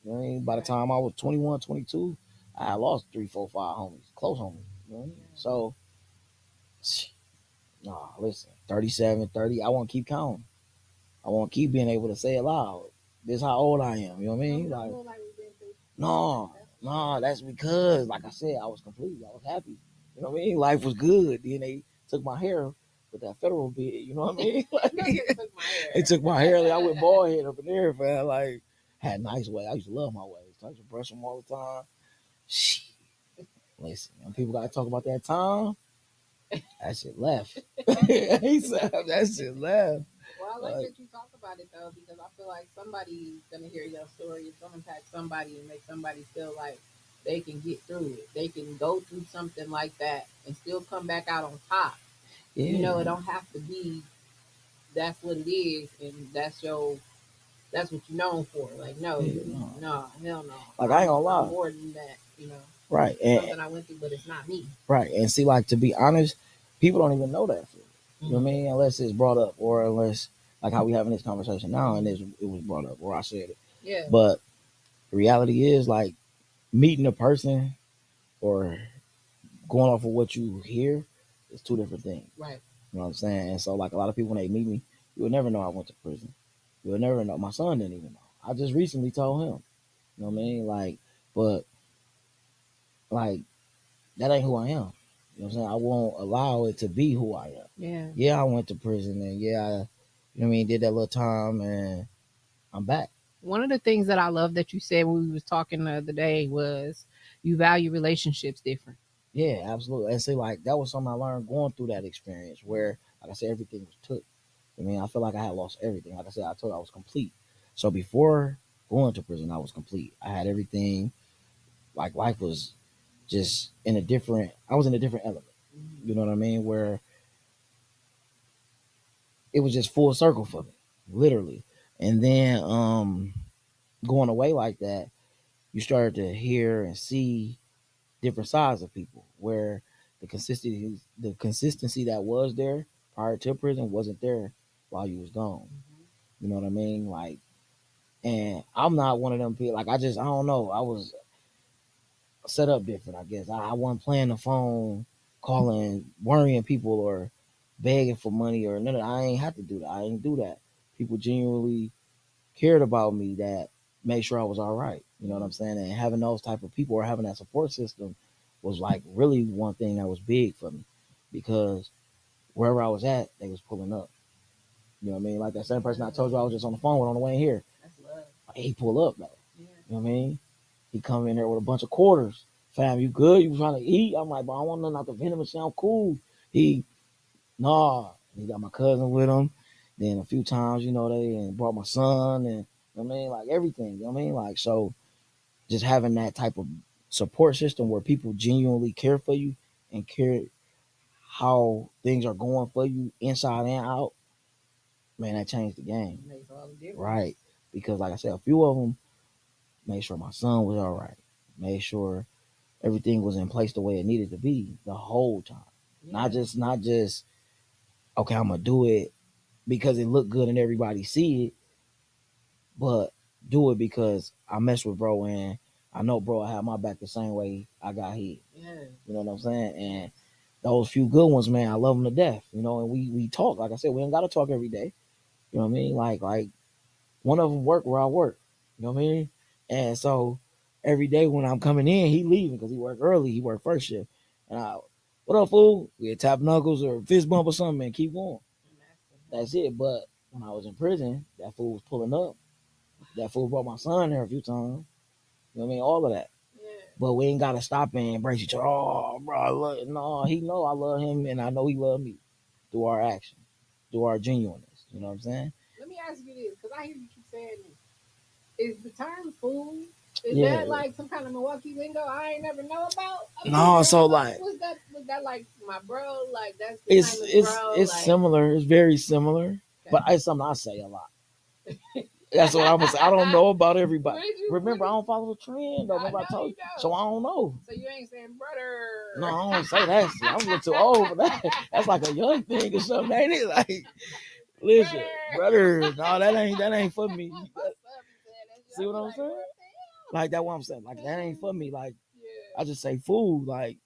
Speaker 2: You know what I mean? By the time I was 21, 22, I had lost 3, 4, 5 homies, close homies. You know what I mean? So, nah, listen, 37, 30, I want to keep counting. I want to keep being able to say it loud. This is how old I am. You know what I mean? No, that's because, like I said, I was complete. I was happy. You know what I mean? Life was good. Then they took my hair with that federal bid. You know what I mean? Like, they took my hair. Like, I went bald head up in there, man. Like, had nice waves. I used to love my waves. I used to brush them all the time. Shit. Listen, when people got to talk about that time, that shit left. That shit left.
Speaker 1: Well, I like that you talk about it, though, because I feel like somebody's going to hear your story. It's going to impact somebody and make somebody feel like they can get through it. They can go through something like that and still come back out on top. Yeah. You know, it don't have to be that's what it is and that's what you're known for. Like, no, hell no.
Speaker 2: Like, I ain't gonna lie.
Speaker 1: I'm more than that, you know.
Speaker 2: Right.
Speaker 1: And something I went through, but it's not me.
Speaker 2: Right. And see, like, to be honest, people don't even know that. You know what I mean? Unless it's brought up, or unless, like how we having this conversation now, and it was brought up, or I said it.
Speaker 1: Yeah.
Speaker 2: But the reality is, like, meeting a person or going off of what you hear is two different things.
Speaker 1: Right.
Speaker 2: You know what I'm saying? And so, like, a lot of people, when they meet me, you would never know I went to prison. You would never know. My son didn't even know. I just recently told him. You know what I mean? Like, but, like, that ain't who I am. You know what I'm saying? I won't allow it to be who I am.
Speaker 1: Yeah.
Speaker 2: Yeah, I went to prison, and yeah, you know what I mean, did that little time, and I'm back.
Speaker 1: One of the things that I love that you said when we was talking the other day was you value relationships different.
Speaker 2: Yeah, absolutely. And see, like, that was something I learned going through that experience where, like I said, everything was took. I mean, I feel like I had lost everything. Like I said, I told you I was complete. So before going to prison, I was complete. I had everything. Like, life was just in a different, I was in a different element. You know what I mean? Where it was just full circle for me, literally. And then going away like that, you started to hear and see different sides of people where the consistency that was there prior to prison wasn't there while you was gone. You know what I mean? Like, and I'm not one of them people. Like, I don't know. I was set up different, I guess. I wasn't playing the phone, calling, worrying people, or begging for money or none of that. I ain't have to do that. I ain't do that. People genuinely cared about me that made sure I was all right. You know what I'm saying? And having those type of people or having that support system was like really one thing that was big for me because wherever I was at, they was pulling up. You know what I mean? Like that same person I told you I was just on the phone with on the way in here.
Speaker 1: That's love.
Speaker 2: He pull up though.
Speaker 1: Yeah.
Speaker 2: You know what I mean? He come in there with a bunch of quarters. Fam, you good? You trying to eat? I'm like, but I don't want nothing out the venom. It sound cool. Nah. He got my cousin with him. Then a few times, you know, they brought my son and, you know what I mean? Like everything, you know what I mean? Like, so just having that type of support system where people genuinely care for you and care how things are going for you inside and out, man, that changed the game.
Speaker 1: It makes all the difference.
Speaker 2: Right. Because like I said, a few of them made sure my son was all right. Made sure everything was in place the way it needed to be the whole time.
Speaker 1: Yeah.
Speaker 2: Not just okay, I'm gonna do it because it looked good and everybody see it, but do it because I mess with bro and I know bro I have my back the same way I got his.
Speaker 1: Yeah.
Speaker 2: You know what I'm saying? And those few good ones, man, I love them to death. You know, and we talk. Like I said, we ain't gotta talk every day. You know what I mean? Like one of them work where I work. You know what I mean? And so every day when I'm coming in, he leaving because he work early. He work first shift. And what up, fool? We tap knuckles or fist bump or something and keep going. That's it. But when I was in prison, that fool was pulling up. That fool brought my son there a few times. You know what I mean? All of that.
Speaker 1: Yeah.
Speaker 2: But we ain't gotta stop and embrace each other. Oh, bro, I love no, he know I love him and I know he love me through our action, through our genuineness. You know what I'm saying?
Speaker 1: Let me ask you this, because I hear you keep saying this. Is the term fool, is
Speaker 2: Yeah.
Speaker 1: that like some kind of Milwaukee lingo I ain't never know about?
Speaker 2: No, so like
Speaker 1: was that like my bro? Like that's the
Speaker 2: it's
Speaker 1: bro?
Speaker 2: it's
Speaker 1: like,
Speaker 2: similar. It's very similar,
Speaker 1: okay.
Speaker 2: but it's something I say a lot. That's what I'm gonna say. I don't know about everybody. Remember, I don't follow the trend though. Remember I told you, so I don't know.
Speaker 1: So you ain't saying brother?
Speaker 2: No, I don't say that. I'm a little too old for that. That's like a young thing or something, ain't it? Like, listen, brother, no, that ain't for me. See what I'm saying? Like that, what I'm saying. Like that ain't for me. Like I just say fool. Like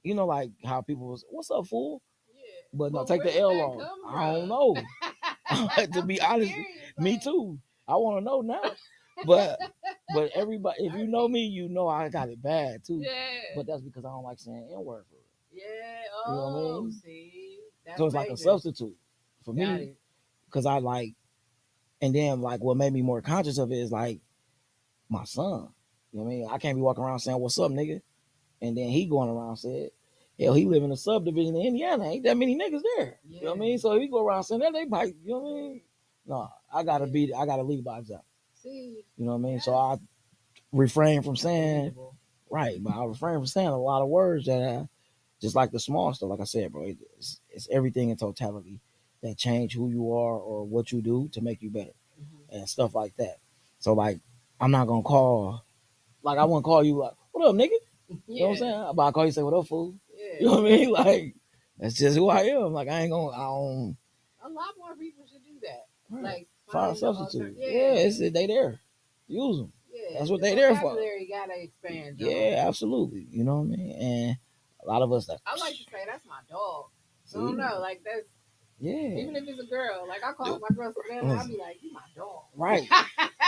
Speaker 2: you know, like how people was, what's up, fool? Yeah. But no, take the L off. I don't know. To be honest, me too. I want to know now. But everybody, if you know me, you know I got it bad too. Yeah. But that's because I don't like saying N-word for it.
Speaker 1: Yeah.
Speaker 2: You know what I mean?
Speaker 1: See,
Speaker 2: so it's like a substitute for me because I like, and then like what made me more conscious of it is like my son. You know what I mean? I can't be walking around saying "What's up, nigga," and then he going around saying, "Hell, he live in a subdivision in Indiana. Ain't that many niggas there." Yeah. You know what I mean? So if he go around saying that, they bite. You know what I mean? No, I gotta leave by example. See, you know what I mean? Yes. So I refrain from saying right, but I refrain from saying a lot of words that just like the small stuff. Like I said, bro, it's everything in totality that change who you are or what you do to make you better and stuff like that. So like, I'm not gonna call like I wouldn't call you like, "What up, nigga?" You know what I'm saying? But I call you say, "What up, fool?" Yeah. You know what I mean? Like that's just who I am. Like I don't.
Speaker 1: A lot more people should do that. Right. Like
Speaker 2: find a substitute. Yeah, they there. use them.
Speaker 1: Yeah,
Speaker 2: That's what
Speaker 1: the
Speaker 2: they there for.
Speaker 1: vocabulary gotta expand.
Speaker 2: Yeah, absolutely. You know what I mean? And a lot of us that
Speaker 1: I like to say that's my dog. I
Speaker 2: see,
Speaker 1: don't know, like that's
Speaker 2: yeah.
Speaker 1: even if it's a girl. Like I call
Speaker 2: Dude,
Speaker 1: my girl Savannah, I'll be like, "You my dog."
Speaker 2: right,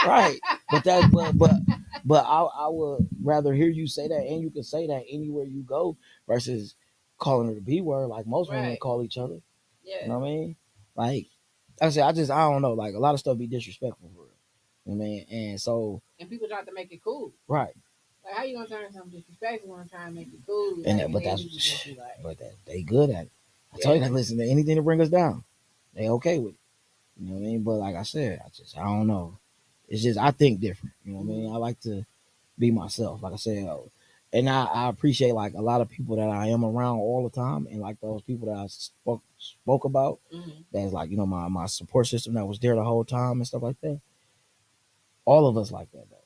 Speaker 2: right. But but I would rather hear you say that, and you can say that anywhere you go versus calling her the B word like most women
Speaker 1: Right.
Speaker 2: call each other.
Speaker 1: Yeah.
Speaker 2: You know what I mean? Like I said, I don't know. Like a lot of stuff be disrespectful for real. You know what I mean? And so
Speaker 1: And people try to make it cool.
Speaker 2: right.
Speaker 1: Like how you gonna turn something disrespectful and try and make it cool? Like,
Speaker 2: And that, but
Speaker 1: then
Speaker 2: that's
Speaker 1: people just be like,
Speaker 2: but that they good at it. I told you
Speaker 1: yeah.
Speaker 2: that. Listen to anything to bring us down. They okay with it. You know what I mean? But like I said, I don't know. It's just I think different. You know what I mean? I like to be myself. Like I said, and I appreciate like a lot of people that I am around all the time, and like those people that I spoke about.
Speaker 1: Mhm.
Speaker 2: That's like my support system that was there the whole time and stuff like that. All of us like that though.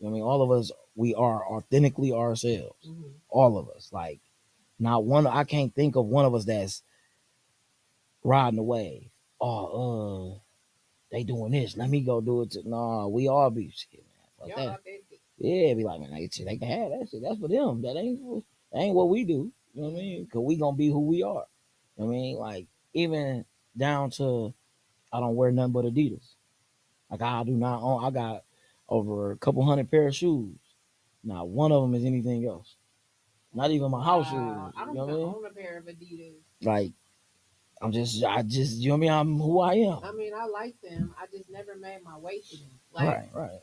Speaker 2: You know what I mean? All of us we are authentically ourselves.
Speaker 1: Mhm.
Speaker 2: All of us. Like not one. I can't think of one of us that's riding the wave. Oh, they doing this. Let me go do it. Nah, we all be shit, man. Fuck
Speaker 1: Y'all
Speaker 2: that.
Speaker 1: authentic.
Speaker 2: Yeah, be like, man, they can have that shit. That's for them. That ain't what we do. You know what I mean? Cause we gonna be who we are. You know what I mean? Like even down to I don't wear nothing but Adidas. Like I do not own. I got over a couple hundred pair of shoes. Not one of them is anything else. Not even my house shoes.
Speaker 1: I
Speaker 2: You
Speaker 1: don't
Speaker 2: know
Speaker 1: even
Speaker 2: what I mean?
Speaker 1: own a pair of Adidas.
Speaker 2: Like I just, you know what I mean? I'm who I am.
Speaker 1: I mean, I like them. I just never made my way to them. Like
Speaker 2: Right.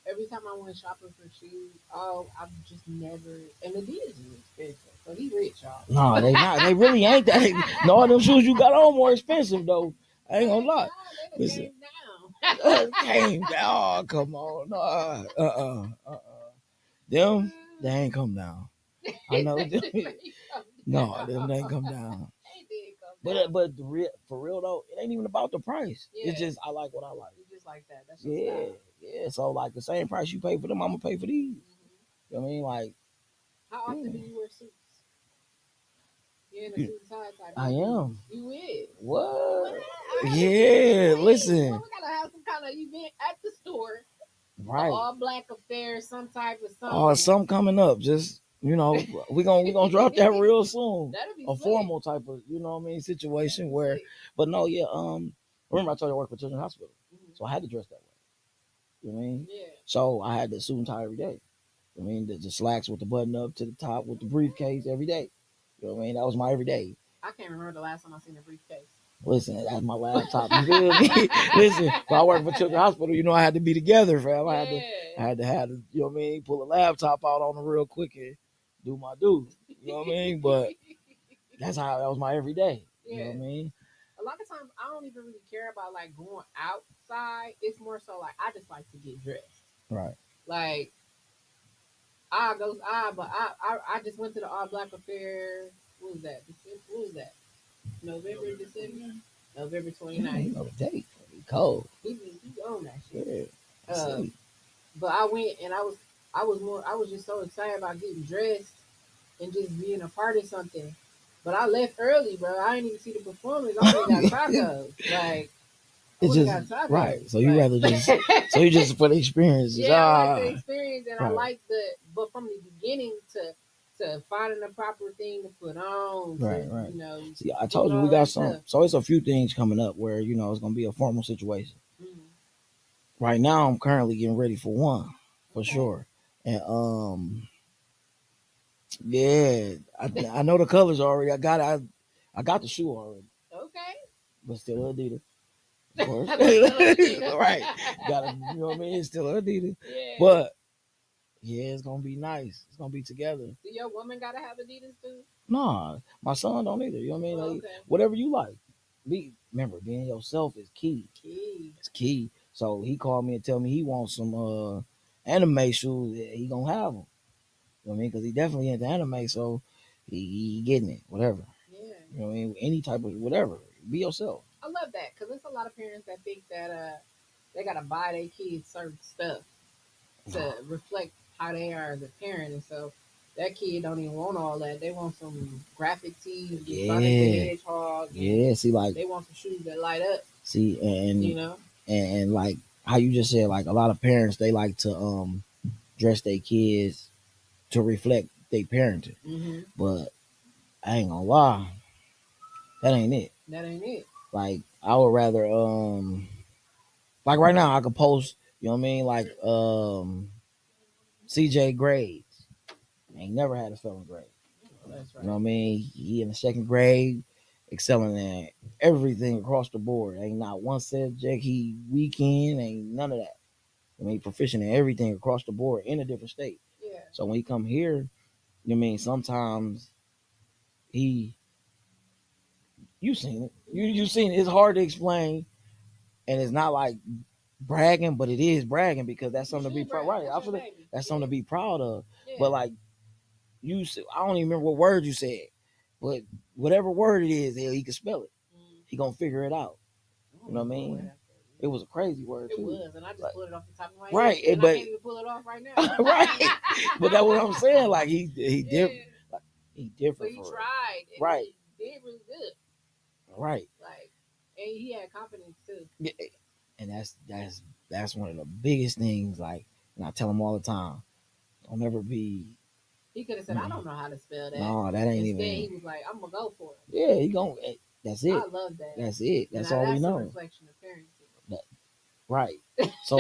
Speaker 1: every time I went shopping for shoes, I've just never. And Adidas is expensive, so he rich, y'all.
Speaker 2: No, they not. They really ain't that. No, them shoes you got on more expensive though. I ain't gonna lie.
Speaker 1: They
Speaker 2: Listen,
Speaker 1: came down.
Speaker 2: came down. Oh, come on. No, them, they ain't come down. I know them. No, them they ain't come down.
Speaker 1: They did come down.
Speaker 2: But for real though, it ain't even about the price.
Speaker 1: Yeah.
Speaker 2: It's just I like what I like.
Speaker 1: You just like that. That's your style.
Speaker 2: Yeah. So like the same price you pay for them, I'm gonna pay for these.
Speaker 1: Mhm.
Speaker 2: You know what I mean? Like,
Speaker 1: how often do you wear suits? You're in a suit and tie type.
Speaker 2: I am.
Speaker 1: You is.
Speaker 2: What? Yeah, listen.
Speaker 1: Well, we gotta have some kind of event at the store.
Speaker 2: Right.
Speaker 1: All black affair, some type of something.
Speaker 2: Oh, something coming up. Just we gonna drop that real soon.
Speaker 1: That'll be
Speaker 2: A
Speaker 1: slick.
Speaker 2: formal type of situation where.
Speaker 1: Slick.
Speaker 2: But no, yeah. Remember I told you I work for Children's Hospital,
Speaker 1: Mhm.
Speaker 2: so I had to dress that way. You know what I mean?
Speaker 1: Yeah.
Speaker 2: So I had the suit and tie every day. I mean the slacks with the button up to the top with the briefcase every day. You know what I mean? That was my everyday.
Speaker 1: I can't remember the last time I seen a briefcase.
Speaker 2: Listen, that's my laptop. You feel me? Listen, if I work for Children's Hospital, I had to be together, fam. I had to have, you know what I mean, pull a laptop out on it real quick and do my due. You know what I mean? But that was my everyday. You know what I mean?
Speaker 1: A lot of times I don't even really care about like going outside. It's more so like I just like to get dressed.
Speaker 2: Right.
Speaker 1: Like but I just went to the all black affair. What was that? What was that? November, December? November 29th.
Speaker 2: No date. Cold.
Speaker 1: He own that shit.
Speaker 2: Yeah.
Speaker 1: But I went and I was just so excited about getting dressed and just being a part of something. But I left early, bro. I didn't even see the performance. I only got tacos. Like
Speaker 2: it's just
Speaker 1: got tacos.
Speaker 2: Right. So you rather just you just for the experience.
Speaker 1: Yeah, I like the experience and I like but from the beginning to finding the proper thing to put on.
Speaker 2: Right.
Speaker 1: You know,
Speaker 2: see, I told you we got some. Stuff. So it's a few things coming up where it's gonna be a formal situation. Mm-hmm. Right now, I'm currently getting ready for one, for sure. And yeah, I know the colors already. I got the shoe already.
Speaker 1: Okay.
Speaker 2: But still Adidas. Of course. Right. Gotta, you know what I mean? It's still Adidas. Yeah. But yeah, it's gonna be nice. It's gonna be together.
Speaker 1: Do your woman gotta have Adidas too?
Speaker 2: Nah, my son don't either. You know what I mean? Like, whatever you like. Remember, being yourself is key. It's key. So he called me and tell me he wants some anime shoes. He gonna have them. You know what I mean? Because he definitely into anime, so he getting it. Whatever. Yeah. You know what I mean? Any type of whatever. Be yourself.
Speaker 1: I love that because there's a lot of parents that think that they gotta buy their kids certain stuff to reflect how they are as a parent, and so that kid don't even want all that. They want some graphic tees, Sonic the Hedgehog.
Speaker 2: Yeah, see, like
Speaker 1: they want some shoes that light up.
Speaker 2: See, and
Speaker 1: you know,
Speaker 2: and like how you just said, like a lot of parents, they like to dress their kids to reflect their parenting.
Speaker 1: Mm-hmm.
Speaker 2: But I ain't gonna lie, that ain't it.
Speaker 1: That ain't it.
Speaker 2: Like I would rather like right now I could post, you know what I mean, like CJ grades. Ain't never had a failing grade.
Speaker 1: That's right.
Speaker 2: You know what I mean? He in the second grade, excelling at everything across the board. Ain't not one subject he weak in, ain't none of that. I mean, proficient in everything across the board in a different state.
Speaker 1: Yeah.
Speaker 2: So when he come here, you know what I mean, sometimes he, you seen it. You seen it. It's hard to explain, and it's not like bragging, but it is bragging because that's something to be proud. Right, I feel like that's something to be proud of.
Speaker 1: Yeah.
Speaker 2: But like you said, I don't even remember what word you said, but whatever word it is, he can spell it. He gonna figure it out. You know what I mean? It was a crazy word
Speaker 1: It
Speaker 2: too.
Speaker 1: was, and I just pulled it off the top of my head.
Speaker 2: Right,
Speaker 1: And
Speaker 2: but
Speaker 1: I can't even pull it off right now.
Speaker 2: right, but that's what I'm saying. Like he different. Like, he different.
Speaker 1: But he
Speaker 2: for
Speaker 1: tried. And
Speaker 2: right.
Speaker 1: He did really good.
Speaker 2: Right.
Speaker 1: Like, and he had confidence too.
Speaker 2: Yeah, and that's one of the biggest things. Like, and I tell him all the time, don't ever be.
Speaker 1: He could have said, "I don't know how to spell that."
Speaker 2: No, that ain't
Speaker 1: Instead,
Speaker 2: even.
Speaker 1: he was like, "I'm gonna go for it."
Speaker 2: Yeah, he gonna. That's it.
Speaker 1: I love that.
Speaker 2: That's it. That's all
Speaker 1: that's
Speaker 2: we know.
Speaker 1: A reflection of parenting.
Speaker 2: Right. So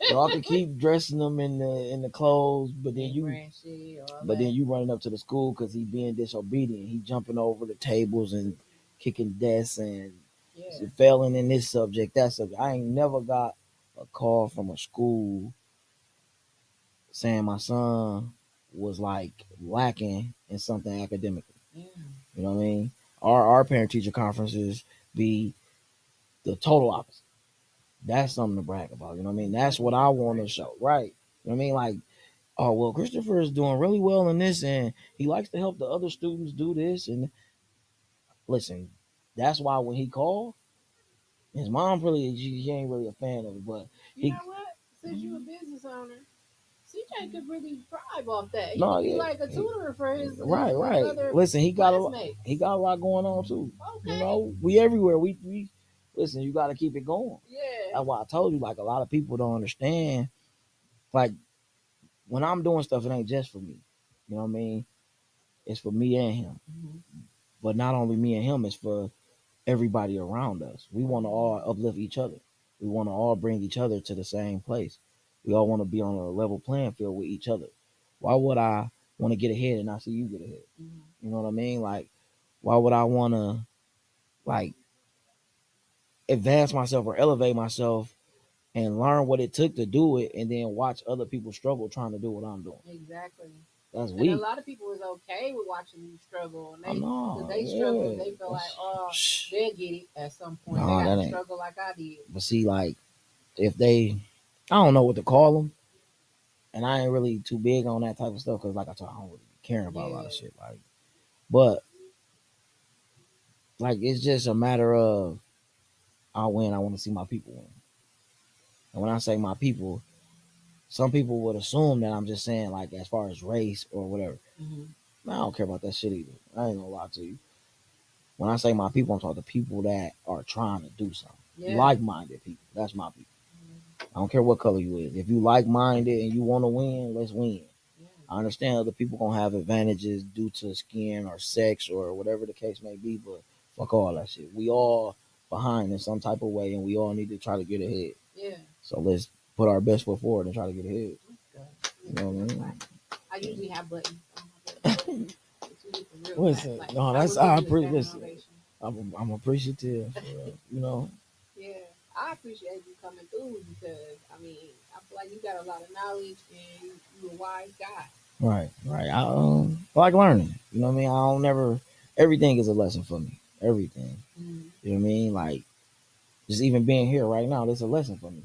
Speaker 2: y'all can keep dressing them in the clothes, but then then you running up to the school because he being disobedient. He jumping over the tables and kicking desks and failing in this subject, that subject. I ain't never got a call from a school saying my son was like lacking in something academically.
Speaker 1: Yeah.
Speaker 2: You know what I mean? Our parent teacher conferences be the total opposite. That's something to brag about. You know what I mean? That's what I want to show. Right. You know what I mean? Like, oh, well, Christopher is doing really well in this and he likes to help the other students do this. And listen, that's why when he called, his mom really, she ain't really a fan of it. But
Speaker 1: you know what? Since you're a business owner, CJ could really thrive off that. He
Speaker 2: no,
Speaker 1: could be like a tutor for his
Speaker 2: right.
Speaker 1: Other
Speaker 2: listen, he got
Speaker 1: classmates.
Speaker 2: he got a lot going on too.
Speaker 1: Okay.
Speaker 2: You know, we everywhere. We listen. You got to keep it going.
Speaker 1: Yeah.
Speaker 2: That's why I told you. Like a lot of people don't understand. Like when I'm doing stuff, it ain't just for me. You know what I mean? It's for me and him.
Speaker 1: Mm-hmm.
Speaker 2: But not only me and him, it's for everybody around us. We want to all uplift each other. We want to all bring each other to the same place. We all want to be on a level playing field with each other. Why would I want to get ahead and not see you get ahead?
Speaker 1: Mm-hmm.
Speaker 2: You know what I mean? Like, why would I want to like advance myself or elevate myself and learn what it took to do it, and then watch other people struggle trying to do what I'm doing?
Speaker 1: Exactly.
Speaker 2: That's weak.
Speaker 1: And a lot of people is okay with watching you struggle, and they
Speaker 2: yeah,
Speaker 1: struggle. They feel like, oh, they'll get it at some point.
Speaker 2: No,
Speaker 1: they got to struggle like I did.
Speaker 2: But see, like, if they, I don't know what to call them, and I ain't really too big on that type of stuff because, like I told you, I don't really care about a lot of shit. Like, but like it's just a matter of I win. I want to see my people win. And when I say my people, some people would assume that I'm just saying like as far as race or whatever. Mm-hmm. I don't care about that shit either. I ain't gonna lie to you. When I say my people, I'm talking to people that are trying to do something. Yeah. Like-minded people. That's my people. I don't care what color you is. If you like-minded and you want to win, let's win. Yeah. I understand other people gonna have advantages due to skin or sex or whatever the case may be, but fuck all that shit. We all behind in some type of way, and we all need to try to get ahead. Yeah. So let's put our best foot forward and try to get ahead. You know what I mean? I usually have buttons. Listen, no, that's I appreciate. I'm appreciative. You know. Yeah.
Speaker 1: I appreciate you coming through because I mean I feel like you got a lot of knowledge and you're a wise guy.
Speaker 2: Right. I like learning. You know what I mean? I don't never. Everything is a lesson for me. Everything. Mm-hmm. You know what I mean? Like just even being here right now, this is a lesson for me.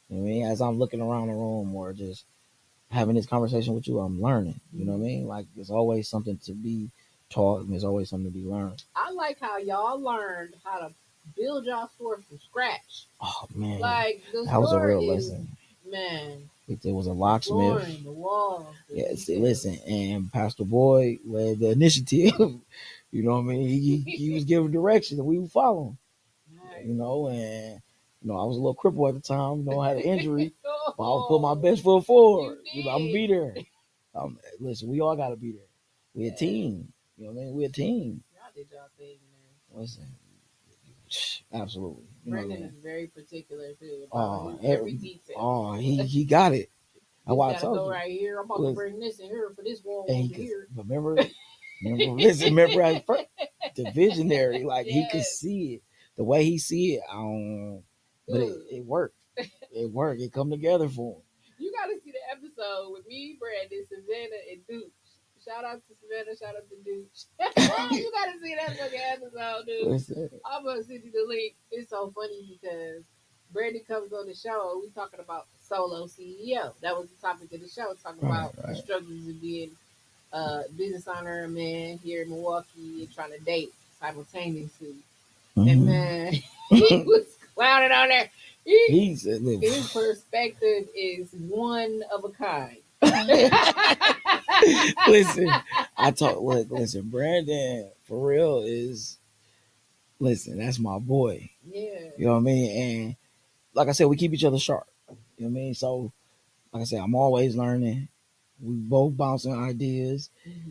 Speaker 2: You know what I mean? As I'm looking around the room or just having this conversation with you, I'm learning. You know what I mean? Like there's always something to be taught and there's always something to be learned.
Speaker 1: I like how y'all learned how to build y'all store from scratch.
Speaker 2: Oh man,
Speaker 1: like
Speaker 2: that was a real lesson.
Speaker 1: Man,
Speaker 2: it was a locksmith.
Speaker 1: The walls.
Speaker 2: Yes, listen, and Pastor Boyd led the initiative. You know what I mean? He was giving directions and we would follow him. Right. You know, and You know, I was a little crippled at the time. You know, I had an injury,
Speaker 1: Oh,
Speaker 2: but I was putting my best foot forward.
Speaker 1: you
Speaker 2: I'm gonna
Speaker 1: did.
Speaker 2: be there. Listen, we all gotta be there. We a
Speaker 1: Yeah.
Speaker 2: team. You know what I mean? We a team.
Speaker 1: Y'all did y'all thing, man.
Speaker 2: Listen, absolutely. You know what I
Speaker 1: Brandon
Speaker 2: mean?
Speaker 1: is very particular too about
Speaker 2: Oh,
Speaker 1: every detail.
Speaker 2: he got it. That's
Speaker 1: This
Speaker 2: why I
Speaker 1: gotta
Speaker 2: told
Speaker 1: go
Speaker 2: you.
Speaker 1: right here. I'm about to
Speaker 2: Listen,
Speaker 1: bring this in here for this wall
Speaker 2: and he
Speaker 1: over
Speaker 2: could
Speaker 1: here.
Speaker 2: remember at first, the visionary, like he could
Speaker 1: Yes.
Speaker 2: see it. The way he see it, but it worked. It worked. It come together for him.
Speaker 1: You gotta see the episode with me, Brandon, Savannah, and Duke. Shout out to Savannah, shout out to Duke. You gotta see that fucking episode, dude.
Speaker 2: Listen,
Speaker 1: I'm gonna send you the link. It's so funny because Brandon comes on the show. We talking about solo CEO. That was the topic of the show. Talking about the
Speaker 2: right.
Speaker 1: struggles of being a business owner, man, here in Milwaukee and trying to date simultaneously. And man, he was clowning on there.
Speaker 2: He said,
Speaker 1: His perspective is one of a kind.
Speaker 2: listen, listen, Brandon for real is listen, that's my boy.
Speaker 1: Yeah.
Speaker 2: You know what I mean? And like I said, we keep each other sharp. You know what I mean? So like I said, I'm always learning. We both bouncing ideas.
Speaker 1: Mm-hmm.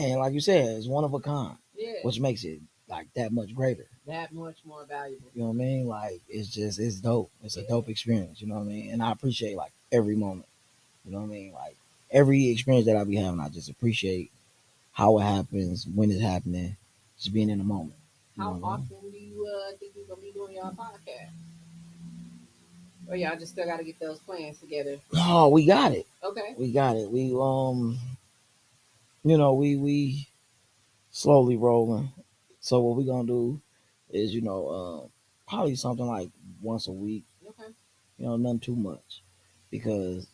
Speaker 2: And like you said, it's one of a kind.
Speaker 1: Yeah.
Speaker 2: Which makes it like that much greater.
Speaker 1: That much more valuable.
Speaker 2: You know what I mean? Like it's dope. It's a dope experience, you know what I mean? And I appreciate like every moment. You know what I mean? Like every experience that I be having, I just appreciate how it happens, when it's happening, just being in the moment.
Speaker 1: How often do you think you're gonna be doing your podcast? Or y'all just still gotta get those plans together?
Speaker 2: No, we got it.
Speaker 1: Okay.
Speaker 2: We got it. We we slowly rolling. So what we gonna do is, probably something like once a week.
Speaker 1: Okay.
Speaker 2: Nothing too much. Because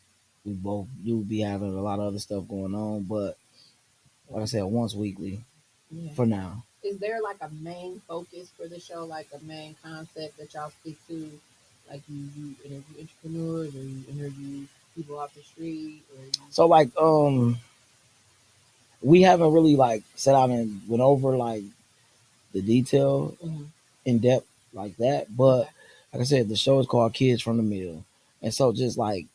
Speaker 2: we both do be having a lot of other stuff going on, but like I said, once weekly for now.
Speaker 1: Is there like a main focus for the show, like a main concept that y'all stick to? Like you interview entrepreneurs or you interview people off the street or
Speaker 2: So like we haven't really like sat out and went over like the detail in depth like that. But like I said, the show is called Kids from the Mill. And so just like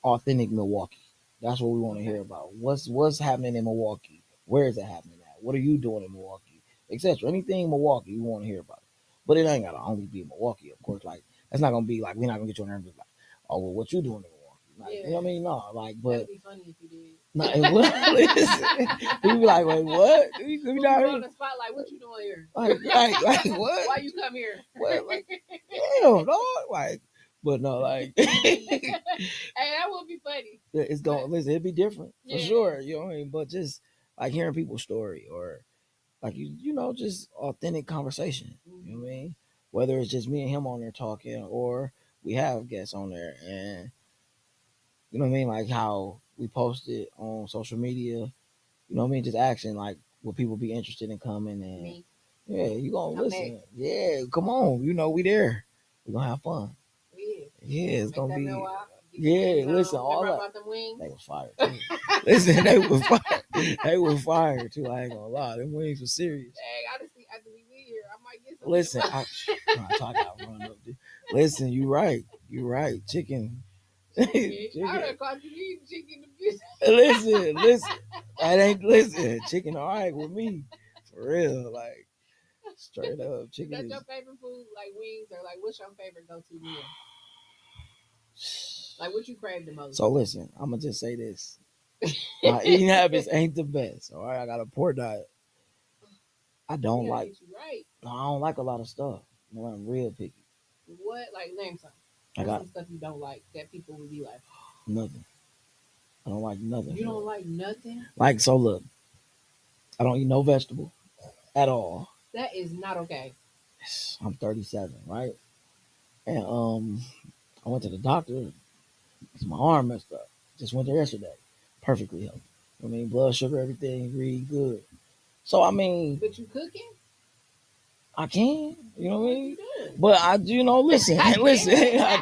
Speaker 2: authentic Milwaukee. That's what we want to hear about. What's happening in Milwaukee? Where is it happening at? What are you doing in Milwaukee? Etc. Anything Milwaukee, we want to hear about it. But it ain't gotta only be Milwaukee, of course. Like that's not gonna be like we're not gonna get you on there and be like, oh well, what you doing in Milwaukee? Like, you know what I mean? No, like but
Speaker 1: that'd be funny if you did.
Speaker 2: no, listen. We be like, wait, what? We
Speaker 1: not on the spotlight. What you doing here?
Speaker 2: Like what?
Speaker 1: Why you come here?
Speaker 2: What? Like, damn, dog. Like, but no, like,
Speaker 1: hey, that would be funny.
Speaker 2: It's going. Listen, it'd be different for sure. You know what I mean? But just like hearing people's story or like just authentic conversation. You know what I mean? Whether it's just me and him on there talking or we have guests on there, and you know what I mean, like how we post it on social media. You know what I mean? Just asking like, will people be interested in coming? And
Speaker 1: me.
Speaker 2: Yeah, you gonna listen? Next. Yeah, come on. We there. We gonna have fun. Yeah, it's gonna be. Yeah, listen, all that. They was fire too. Listen, they was fire. They was fire too. I ain't gonna lie, them wings were serious.
Speaker 1: Dang, honestly, after we leave here, I might get some.
Speaker 2: Listen, I gotta run up. Listen, you right. Chicken.
Speaker 1: Chicken. I done caught you eating chicken abuse.
Speaker 2: Listen. That ain't listen. Chicken, all right with me, for real. Like straight up, chicken.
Speaker 1: That's your favorite food, like wings, or like what's your favorite go-to meal? Like what you crave the most?
Speaker 2: So listen, I'm gonna just say this: my eating habits ain't the best. All right, I got a poor diet. I don't like.
Speaker 1: Right.
Speaker 2: I don't like a lot of stuff. I'm real picky.
Speaker 1: What? Like name something. What's some stuff you don't like that people would be like?
Speaker 2: Nothing. I don't like nothing.
Speaker 1: You don't like nothing?
Speaker 2: Like so, look. I don't eat no vegetable at all.
Speaker 1: That is not okay.
Speaker 2: I'm 37, right? And I went to the doctor because my arm messed up. Just went there yesterday. Perfectly healthy. I mean, blood sugar, everything, really good. So I mean,
Speaker 1: but you cooking?
Speaker 2: I can, you know what I mean? But listen, I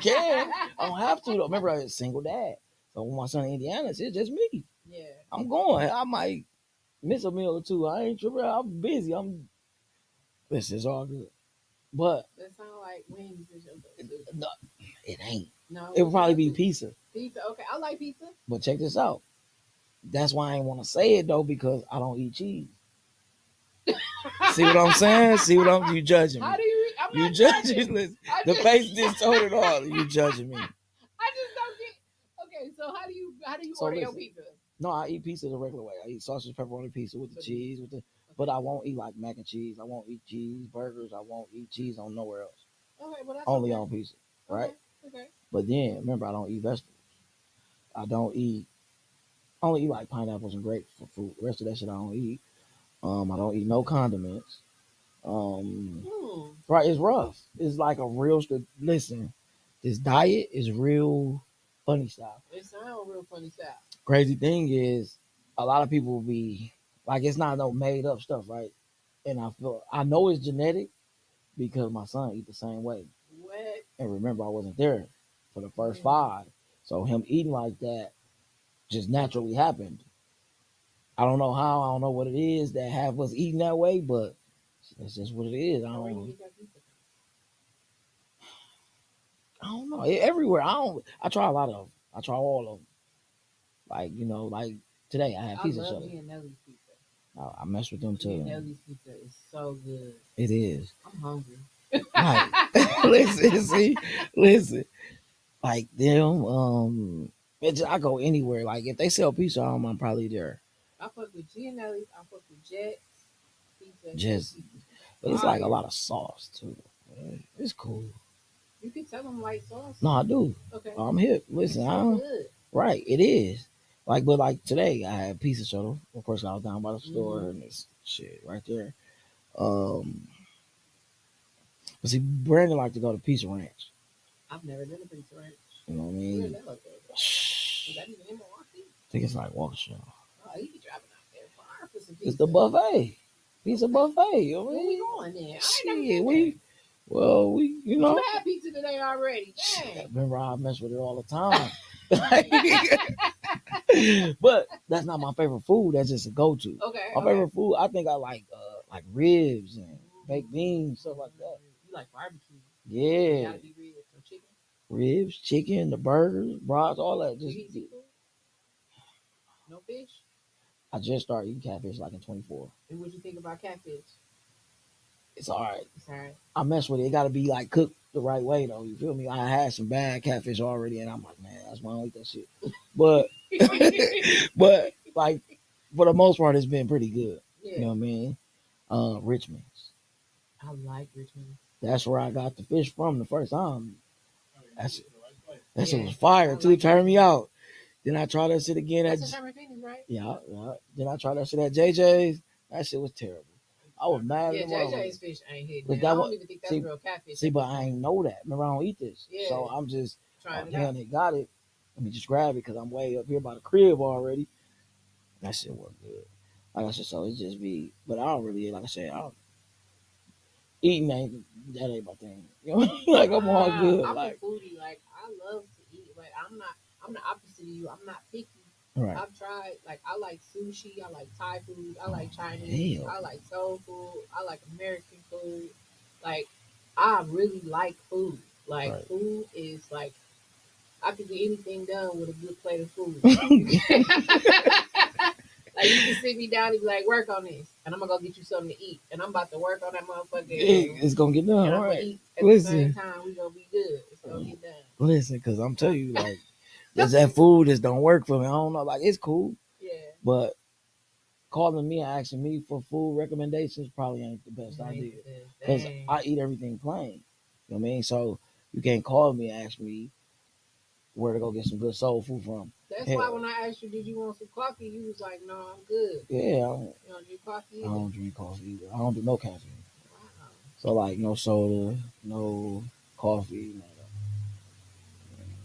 Speaker 2: can. I don't have to though. Remember, I was a single dad. So when my son in Indiana, it's just me.
Speaker 1: Yeah.
Speaker 2: I'm going. I might miss a meal or two. I ain't tripping. I'm busy. This is all good. But
Speaker 1: that sound like like wings is your go-to?
Speaker 2: No, it ain't.
Speaker 1: No,
Speaker 2: It would probably be pizza.
Speaker 1: Pizza. Okay, I like pizza.
Speaker 2: But check this out. That's why I ain't want to say it though, because I don't eat cheese. See what I'm saying? You judging me?
Speaker 1: How do you? I'm
Speaker 2: You
Speaker 1: not
Speaker 2: judging.
Speaker 1: judging.
Speaker 2: Listen, the face just told it all. You judging me.
Speaker 1: I just don't get. Okay, so how do you
Speaker 2: So
Speaker 1: order your
Speaker 2: listen.
Speaker 1: pizza?
Speaker 2: No, I eat pizza the regular way. I eat sausage pepperoni pizza with the
Speaker 1: But-
Speaker 2: cheese, but I won't eat like mac and cheese. I won't eat cheeseburgers. I won't eat cheese on nowhere else.
Speaker 1: Okay, well that's
Speaker 2: Only
Speaker 1: okay.
Speaker 2: on pizza, right?
Speaker 1: Okay.
Speaker 2: But then remember, I don't eat vegetables. I don't eat. I only eat like pineapples and grapes for food. The rest of that shit I don't eat. I don't eat no condiments. Right, it's rough. It's like a real. Listen, this diet is real funny style.
Speaker 1: It sounds real funny style.
Speaker 2: Crazy thing is, a lot of people be like, it's not no made up stuff, right? And I know it's genetic because my son eat the same way.
Speaker 1: What?
Speaker 2: And remember, I wasn't there for the first 5, so him eating like that just naturally happened. I don't know how. I don't know what it is that have us eating that way, but that's just what it is. I don't know. Everywhere. I try a lot of them. I try all of them. Like, like today I had pizza.
Speaker 1: I love Gianelli's pizza.
Speaker 2: I mess with them too.
Speaker 1: Gianelli's pizza is so good.
Speaker 2: It is.
Speaker 1: I'm hungry.
Speaker 2: Right. Listen. Like them, I go anywhere. Like if they sell pizza, I'm probably there.
Speaker 1: I fuck with Gianelli's. I fuck with Jets. Pizza.
Speaker 2: Just, but it's like a lot of sauce too. It's cool.
Speaker 1: You can tell them like sauce.
Speaker 2: No, I do.
Speaker 1: Okay.
Speaker 2: I'm hip. Listen,
Speaker 1: good.
Speaker 2: Right, it is. But today I had pizza shuttle. Of course, I was down by the store and this shit right there. But see, Brandon like to go to Pizza Ranch.
Speaker 1: I've never been to Pizza Ranch.
Speaker 2: You know what I mean?
Speaker 1: Where's that located? Is that even in Milwaukee?
Speaker 2: I think it's like Waukesha.
Speaker 1: Oh, you be driving out there far for some pizza.
Speaker 2: It's the buffet. Pizza buffet. You know what I
Speaker 1: Where
Speaker 2: mean?
Speaker 1: we going then?
Speaker 2: Shit, we
Speaker 1: You had pizza today already. Dang.
Speaker 2: Remember, I mess with it all the time. But that's not my favorite food. That's just a go-to.
Speaker 1: Okay.
Speaker 2: My favorite food, I think I like ribs and baked beans, stuff like that.
Speaker 1: You like barbecue?
Speaker 2: Yeah.
Speaker 1: Gotta be ribs or chicken.
Speaker 2: Ribs, chicken, the burgers, brats, all that.
Speaker 1: Do you eat seafood? No fish?
Speaker 2: I just started eating catfish like in 24.
Speaker 1: And what you think about catfish?
Speaker 2: It's all right.
Speaker 1: It's all right.
Speaker 2: I mess with it. It got to be like cooked the right way though. You feel me? I had some bad catfish already, and I'm like, man, that's why I don't eat that shit. But but like for the most part, it's been pretty good. Yeah. You know what I mean? Richmond's.
Speaker 1: I like Richmond.
Speaker 2: That's where I got the fish from the first time. That shit was fire too. Turned me out. Then I tried that shit again at
Speaker 1: right?
Speaker 2: Yeah. Then I tried that shit at JJ's. That shit was terrible. I was mad.
Speaker 1: Yeah, JJ's fish ain't hitting. I don't even think that's real catfish.
Speaker 2: See, but I ain't know that. Remember, I don't eat this. Yeah. So I'm just trying it out. They got it. Let me just grab it because I'm way up here by the crib already. That shit wasn't good. Like I said, so it just be. But I don't really, like I said, eating that ain't my thing. You know, like I'm all good.
Speaker 1: I'm a foodie. Like I love to eat. Like I'm the opposite of you. I'm not picky. Right. I've tried, like, I like sushi, I like Thai food, I like Chinese, I like soul food, I like American food. Like, I really like food. Like, food is, like, I could get anything done with a good plate of food. Like, you can sit me down and be like, work on this, and I'm going to go get you something to eat, and I'm about to work on that motherfucker.
Speaker 2: It's going to get done,
Speaker 1: and
Speaker 2: right?
Speaker 1: Eat at the same time, we going to be good. It's going to get done.
Speaker 2: Listen, because I'm telling you, like, that food just don't work for me. I don't know. Like, it's cool. Yeah. But calling me and asking me for food recommendations probably ain't the best idea. Because I eat everything plain. You know what I mean? So you can't call me and ask me where to go get some good soul food from.
Speaker 1: That's why when I asked you, did you want some coffee? You was like, no, I'm good.
Speaker 2: Yeah.
Speaker 1: You don't drink coffee either?
Speaker 2: I don't drink coffee either. I don't do no caffeine. Wow. So, like, no soda, no coffee, no.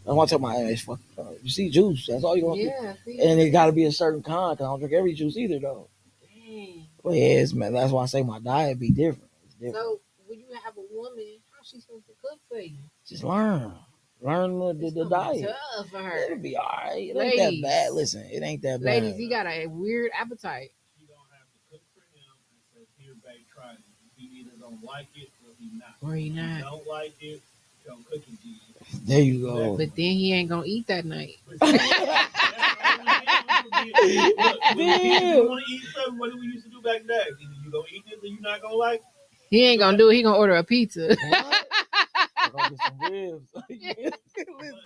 Speaker 2: I want to tell my ass, fuck. You see juice. That's all you want. Yeah. And it got to be a certain kind. Cause I don't drink every juice either, though. Dang. But yes, man. That's why I say my diet be different. It's different.
Speaker 1: So when you have a woman, how's she supposed to cook for you?
Speaker 2: Just learn the diet.
Speaker 1: Tough for her.
Speaker 2: It'll be all right. It ain't that bad. Listen, it ain't that bad.
Speaker 1: Ladies, he got a weird appetite.
Speaker 3: You don't have to cook for him and say, here, babe, try it. If he eat it gonna like it or he not.
Speaker 1: Or he
Speaker 3: If
Speaker 1: not.
Speaker 3: he don't like it, don't cook it to you.
Speaker 2: There you go.
Speaker 1: But then he ain't gonna eat that night.
Speaker 3: But see, that's the only thing. Look, when people want to eat something, what do we used to do back then? Either you gonna eat this or you not gonna like it.
Speaker 1: He ain't gonna do it. He gonna order a pizza.
Speaker 2: What? I'm gonna get some ribs.
Speaker 3: But what's gonna end up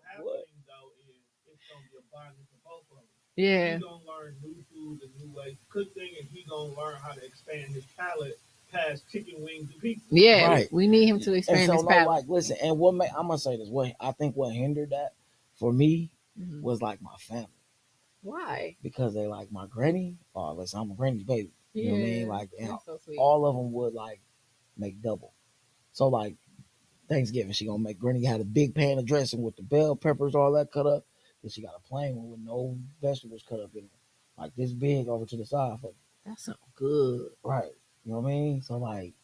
Speaker 3: happening though is it's gonna be a bonding for both of them.
Speaker 1: Yeah.
Speaker 3: He gonna learn new foods and new ways to cook things, and he gonna learn how to expand his palate past chicken wings and pizza.
Speaker 1: Yeah.
Speaker 2: Right.
Speaker 1: We need him to
Speaker 2: And
Speaker 1: expand
Speaker 2: so
Speaker 1: his
Speaker 2: no,
Speaker 1: palate.
Speaker 2: like, listen, and what I'm gonna say this. What I think what hindered that for me
Speaker 1: Mhm.
Speaker 2: was like my family.
Speaker 1: Why?
Speaker 2: Because they like my granny. Oh, listen, I'm a granny's baby. You know what I mean? Like, and
Speaker 1: That's so sweet.
Speaker 2: all of them would like make double. So like Thanksgiving, she gonna make Granny had a big pan of dressing with the bell peppers, all that cut up. Then she got a plain one with no vegetables cut up in it, like this big over to the side. For
Speaker 1: That sounds good.
Speaker 2: right, you know what I mean? So like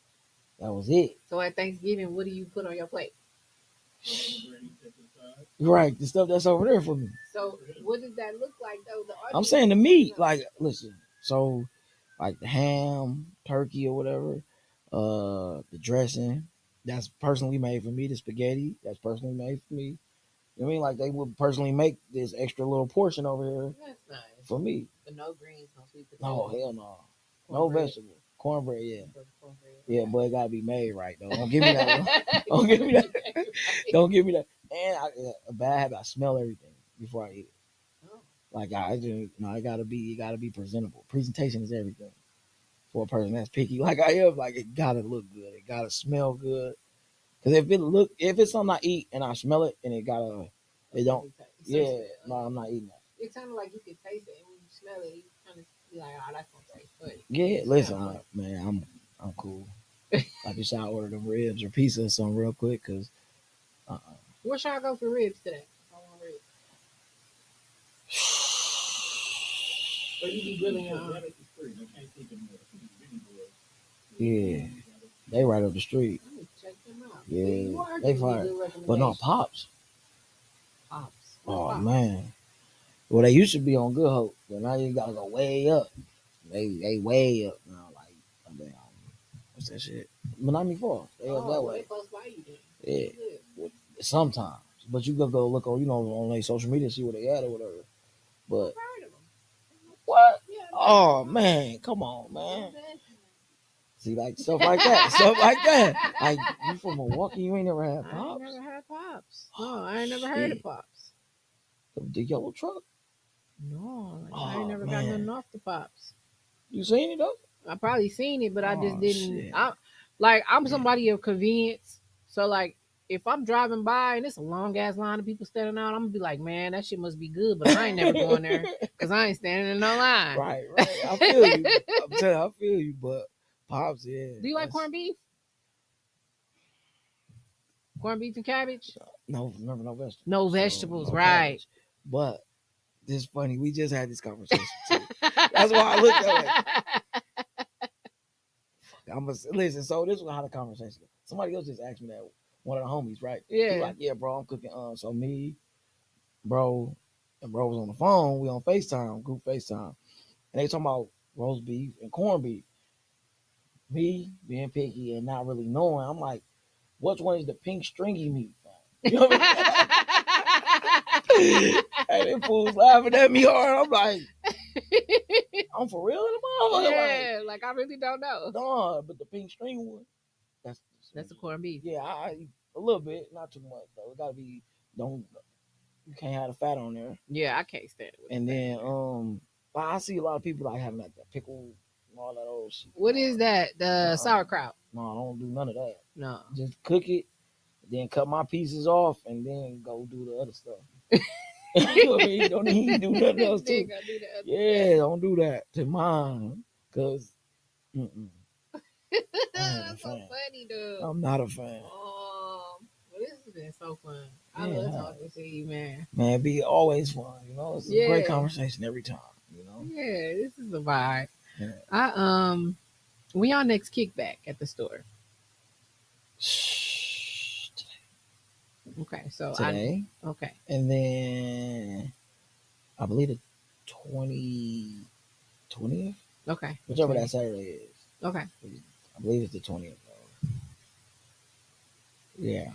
Speaker 2: that was it.
Speaker 1: So at Thanksgiving, what do you put on your plate?
Speaker 2: Right, the stuff that's over there for me.
Speaker 1: So what does that look like though?
Speaker 2: I'm saying the meat, like listen, so like the ham, turkey, or whatever, the dressing. That's personally made for me. The spaghetti, that's personally made for me. You know what I mean? Like they would personally make this extra little portion over here
Speaker 1: That's nice.
Speaker 2: for me.
Speaker 1: But no greens, no sweet
Speaker 2: No,
Speaker 1: potatoes.
Speaker 2: hell no. No vegetable. Cornbread, yeah.
Speaker 1: Cornbread.
Speaker 2: Yeah, but it gotta be made right though. Don't give me that. Don't give me that. Don't give me that. And a bad habit, I smell everything before I eat it.
Speaker 1: Oh.
Speaker 2: Like I just no, it gotta be presentable. Presentation is everything. For a person that's picky like I am, like it gotta look good. It gotta smell good. Cause if it's something I eat and I smell it and it don't, yeah, no, I'm not eating that.
Speaker 1: It's kind of like you can taste it, and when you smell it, you kind of be like, "Oh, that's gonna taste good."
Speaker 2: Yeah, listen, man, I'm cool. Like you said, I order them ribs or pizza or something real quick, cause
Speaker 1: Where should I go for ribs today? I want ribs. Or you be grilling your own?
Speaker 2: Yeah, they right up the street.
Speaker 1: Let me check them out.
Speaker 2: Yeah, they fire. But no, Pops.
Speaker 1: Pops.
Speaker 2: Oh
Speaker 1: Pops?
Speaker 2: man. Well, they used to be on Good Hope, but now you gotta go way up. They way up now. Like, what's that shit? Miami Falls. They up that way.
Speaker 1: They close by you then.
Speaker 2: Yeah.
Speaker 1: Good.
Speaker 2: Well, sometimes, but you gotta go look on, on their social media, see what they at or whatever. But
Speaker 1: I've heard of them.
Speaker 2: what?
Speaker 1: Yeah,
Speaker 2: Oh man, come on, man. See, like stuff like that, stuff like that. Like you from Milwaukee, you ain't never had
Speaker 1: I
Speaker 2: Pops.
Speaker 1: ain't never had Pops. No, I ain't never heard of Pops.
Speaker 2: The yellow truck.
Speaker 1: No, I ain't never got
Speaker 2: man.
Speaker 1: nothing off the Pops.
Speaker 2: You seen it though?
Speaker 1: I probably seen it, but I just didn't.
Speaker 2: Shit.
Speaker 1: I'm somebody of convenience. So like, if I'm driving by and it's a long ass line of people standing out, I'm gonna be like, man, that shit must be good, but I ain't never going there because I ain't standing in no line.
Speaker 2: Right. I feel you. I'm telling you, I feel you, but Pops, yeah.
Speaker 1: Do you like corned beef? Corned beef and cabbage?
Speaker 2: No, remember no vegetables.
Speaker 1: No vegetables,
Speaker 2: no
Speaker 1: right?
Speaker 2: Cabbage. But this is funny. We just had this conversation too. That's why I looked at it. I'm gonna listen. So this was how the conversation goes. Somebody else just asked me that. One of the homies, right?
Speaker 1: Yeah.
Speaker 2: He like, yeah, bro, I'm cooking. So me, bro, and bro was on the phone. We on FaceTime, group FaceTime, and they talking about roast beef and corned beef. Me being picky and not really knowing, I'm like, which one is the pink stringy meat? You know what I mean? And them fools laughing at me hard. I'm like, I'm for real in the motherfucker.
Speaker 1: Yeah, like I really don't know.
Speaker 2: No, but the pink string one, that's
Speaker 1: the corned beef.
Speaker 2: Yeah, I eat a little bit, not too much though. It gotta be you can't have the fat on there.
Speaker 1: Yeah, I can't stand it.
Speaker 2: And then I see a lot of people like having like that pickle and all that old shit.
Speaker 1: What is that? The sauerkraut?
Speaker 2: No, I don't do none of that.
Speaker 1: No,
Speaker 2: just cook it, then cut my pieces off, and then go do the other stuff. You know what I mean? You don't need to do nothing else too. Yeah, don't do that to mine, cause
Speaker 1: that's so funny, dude.
Speaker 2: I'm not a fan.
Speaker 1: Well, this has been so fun. I love talking to you, man.
Speaker 2: Man, be always fun. You know, it's a great conversation every time. You know.
Speaker 1: Yeah, this is a vibe.
Speaker 2: Yeah.
Speaker 1: We on next kickback at the store. Okay, so
Speaker 2: today.
Speaker 1: Okay.
Speaker 2: And then I believe the 20th.
Speaker 1: Okay.
Speaker 2: Whichever that Saturday is.
Speaker 1: Okay.
Speaker 2: I believe it's the 20th. Yeah.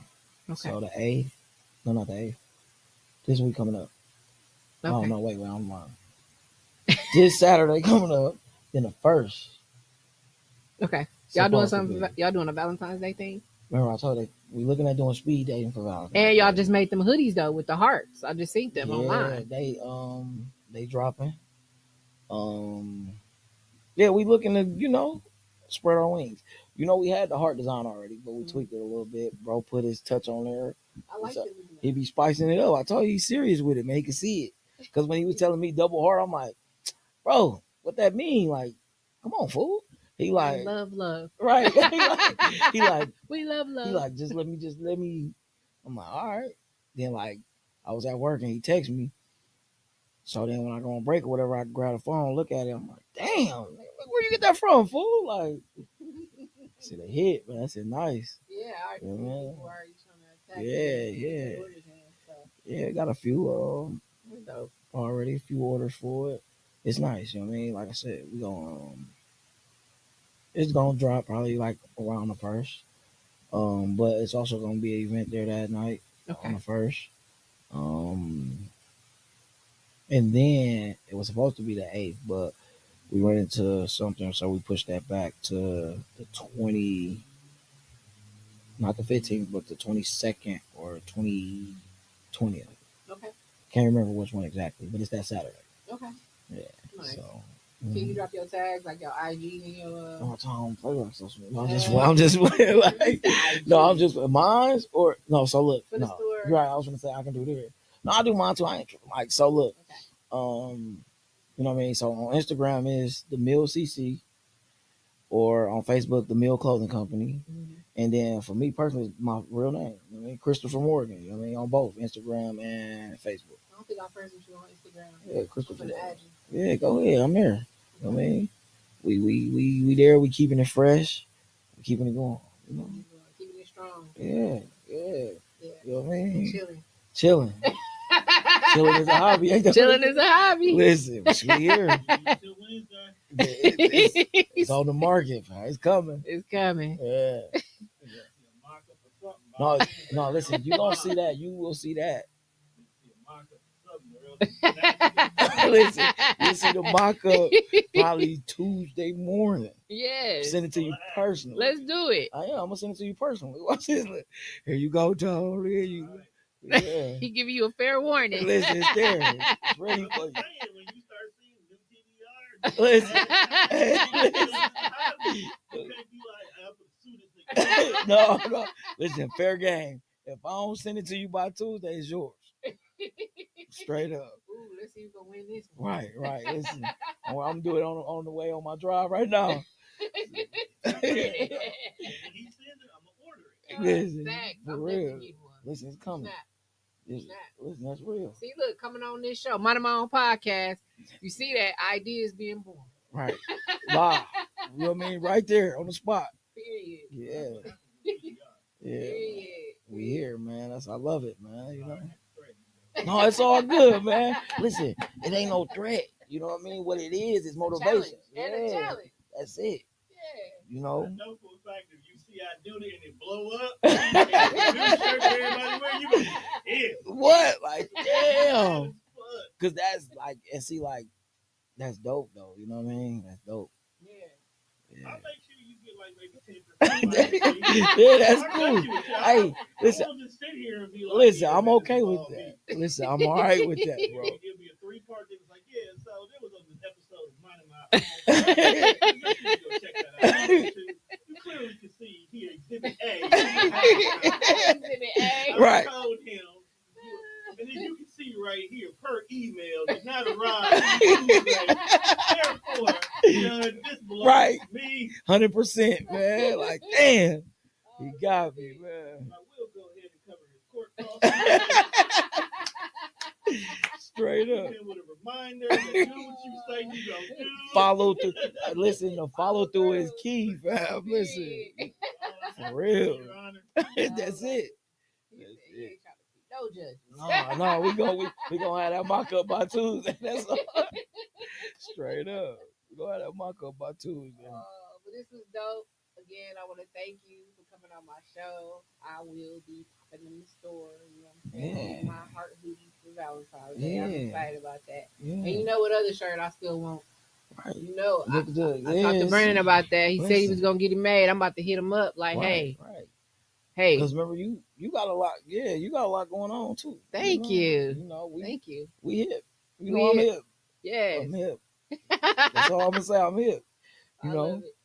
Speaker 1: Okay.
Speaker 2: So the 8th. No, not the 8th. This week coming up.
Speaker 1: Okay.
Speaker 2: Oh no, wait, I'm lying. This Saturday coming up. Then the 1st.
Speaker 1: Okay. Y'all doing
Speaker 2: Supposed to
Speaker 1: something?
Speaker 2: be.
Speaker 1: Y'all doing a Valentine's Day thing?
Speaker 2: Remember I told you we looking at doing speed dating for Valentine's.
Speaker 1: And y'all
Speaker 2: Day.
Speaker 1: just made them hoodies though with the hearts. I just seen them
Speaker 2: Yeah,
Speaker 1: online.
Speaker 2: they dropping. Yeah, we looking to spread our wings. We had the heart design already, but we tweaked it a little bit. Bro put his touch on there.
Speaker 1: I like it.
Speaker 2: He be spicing it up. I told you he's serious with it, man. He can see it. Because when he was telling me double heart, I'm like, bro, what that mean? Like, come on, fool. He like
Speaker 1: love.
Speaker 2: Right. he like
Speaker 1: we love.
Speaker 2: He like just let me. I'm like, all right. Then like I was at work and he texted me. So then when I go on break or whatever, I grab the phone, look at it. I'm like, damn, where you get that from, fool? Like, I said a hit, man. I said nice.
Speaker 1: Yeah, I
Speaker 2: Yeah. Yeah, got a few already, a few orders for it. It's nice, you know what I mean? Like I said, it's gonna drop probably like around the 1st. But it's also gonna be an event there that night on the 1st. And then it was supposed to be the 8th, but we ran into something, so we pushed that back to the not the 15th, but the 22nd or 20th.
Speaker 1: Okay.
Speaker 2: Can't remember which one exactly, but it's that Saturday.
Speaker 1: Okay.
Speaker 2: Yeah.
Speaker 1: Nice.
Speaker 2: So.
Speaker 1: Can you drop your tags like your IG and your?
Speaker 2: No, I don't play like social media. I'm just like no, I'm just mine's or no. So look,
Speaker 1: for the
Speaker 2: no,
Speaker 1: store.
Speaker 2: you're right. I was gonna say I can do this. No, I do mine too. I ain't like so. Look, you know what I mean. So on Instagram is the Mill CC, or on Facebook the Mill Clothing Company, and then for me personally, my real name. I mean Christopher Morgan. You know what I mean on both Instagram and Facebook.
Speaker 1: I don't think I'm friends with you on Instagram.
Speaker 2: Yeah, Christopher. Yeah, go ahead. I'm here. You know what I mean. We there. We keeping it fresh. We keeping it going.
Speaker 1: Keeping it strong.
Speaker 2: Yeah. You know what I mean?
Speaker 1: Chilling.
Speaker 2: Chilling is a hobby. Ain't that
Speaker 1: Chilling is a hobby.
Speaker 2: Listen, we here. It's on the market, man. It's coming.
Speaker 1: It's coming.
Speaker 2: Yeah. No. Listen, you don't see that. You will see that. Listen, you'll see the mock-up probably Tuesday morning.
Speaker 1: Yes.
Speaker 2: Send it to you personally.
Speaker 1: Let's do it.
Speaker 2: I am. I'm gonna send it to you personally. Watch this. Here you go, Joe. Here you go. Yeah.
Speaker 1: He give you a fair warning.
Speaker 2: Listen, it's there. It's ready for you. Listen. No. Listen, fair game. If I don't send it to you by Tuesday, it's yours. Straight up.
Speaker 1: Ooh, let's see who's gonna win this one.
Speaker 2: Right. Listen, I'm doing it on the way on my drive right now. Listen, for real. Listen, it's coming. Listen, that's real.
Speaker 1: See, look, coming on this show, Mind My Own Podcast, you see that ideas being born.
Speaker 2: Right. Live. You know what I mean? Right there on the spot.
Speaker 1: Period.
Speaker 2: Yeah. Period. We here, man. I love it, man. You know. No, it's all good, man. Listen, it ain't no threat. You know what I mean? What it is motivation.
Speaker 1: And a challenge.
Speaker 2: That's it.
Speaker 1: Yeah.
Speaker 2: You know.
Speaker 3: I know for a fact if you see I do it and it blow up, everybody where you go, yeah.
Speaker 2: What? Like, damn. Cause that's like, and see, like, that's dope though. You know what I mean? That's dope.
Speaker 3: Yeah. I'll make sure you get like maybe 10%.
Speaker 2: Yeah, that's cool. Hey, listen.
Speaker 3: I won't just sit here and be like,
Speaker 2: listen, I'm okay with that. Listen, I'm all right with that, bro.
Speaker 3: It'll be a 3-part thing. It's like, yeah, so there was an episode of Mind My Own. Go check that out. You clearly can see here, Exhibit A.
Speaker 2: Right.
Speaker 3: I told him. And then you can see right here, per email, did not arrive. Therefore, this belongs to me.
Speaker 2: 100%, man. Like, damn. He got me, man.
Speaker 3: I will go ahead and cover his court costs.
Speaker 2: Straight up.
Speaker 3: With a reminder that do what you say you gonna do.
Speaker 2: Follow through. Listen, the follow through is key, fam. Listen. For real. That's it.
Speaker 1: No judges.
Speaker 2: No, we gonna have that mock up by Tuesday. That's all. Straight up. We gonna have that mock up by Tuesday.
Speaker 1: But this was dope. again, I want to thank you for coming on my show. I will be popping in the store. You know what I'm saying?
Speaker 2: Yeah.
Speaker 1: Getting my heart hoodie for Valentine's Day. I'm
Speaker 2: Yeah.
Speaker 1: excited about that.
Speaker 2: Yeah.
Speaker 1: And you know what other shirt I still want?
Speaker 2: Right.
Speaker 1: You know, I talked to
Speaker 2: Yes.
Speaker 1: Brandon about that. He said he was
Speaker 2: Listen.
Speaker 1: gonna get it made. I'm about to hit him up like,
Speaker 2: Right.
Speaker 1: hey,
Speaker 2: Because remember, you got a lot. Yeah, you got a lot going on too.
Speaker 1: thank you.
Speaker 2: You know,
Speaker 1: Thank you.
Speaker 2: we hip. You
Speaker 1: We
Speaker 2: know, I'm
Speaker 1: hip.
Speaker 2: hip.
Speaker 1: Yes.
Speaker 2: I'm hip. That's all I'm gonna say. I'm hip.
Speaker 1: I
Speaker 2: You
Speaker 1: love
Speaker 2: know,
Speaker 1: it.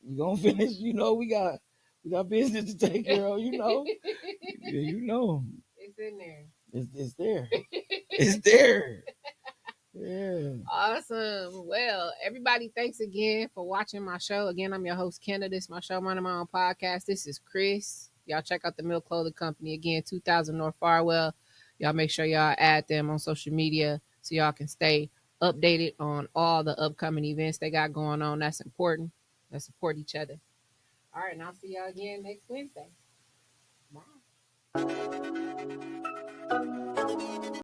Speaker 2: you gonna finish. You know, we got business to take care of. You know, yeah, you know,
Speaker 1: It's in there.
Speaker 2: it's there. It's there. Yeah.
Speaker 1: Awesome. Well, everybody, thanks again for watching my show. Again, I'm your host, Kendra. This is my show, Minding My Own Podcast. This is Chris. Y'all check out the Milk Clothing Company. Again, 2000 North Farwell. Y'all make sure y'all add them on social media so y'all can stay updated on all the upcoming events they got going on. That's important. Let's support each other. All right, and I'll see y'all again next Wednesday. Bye.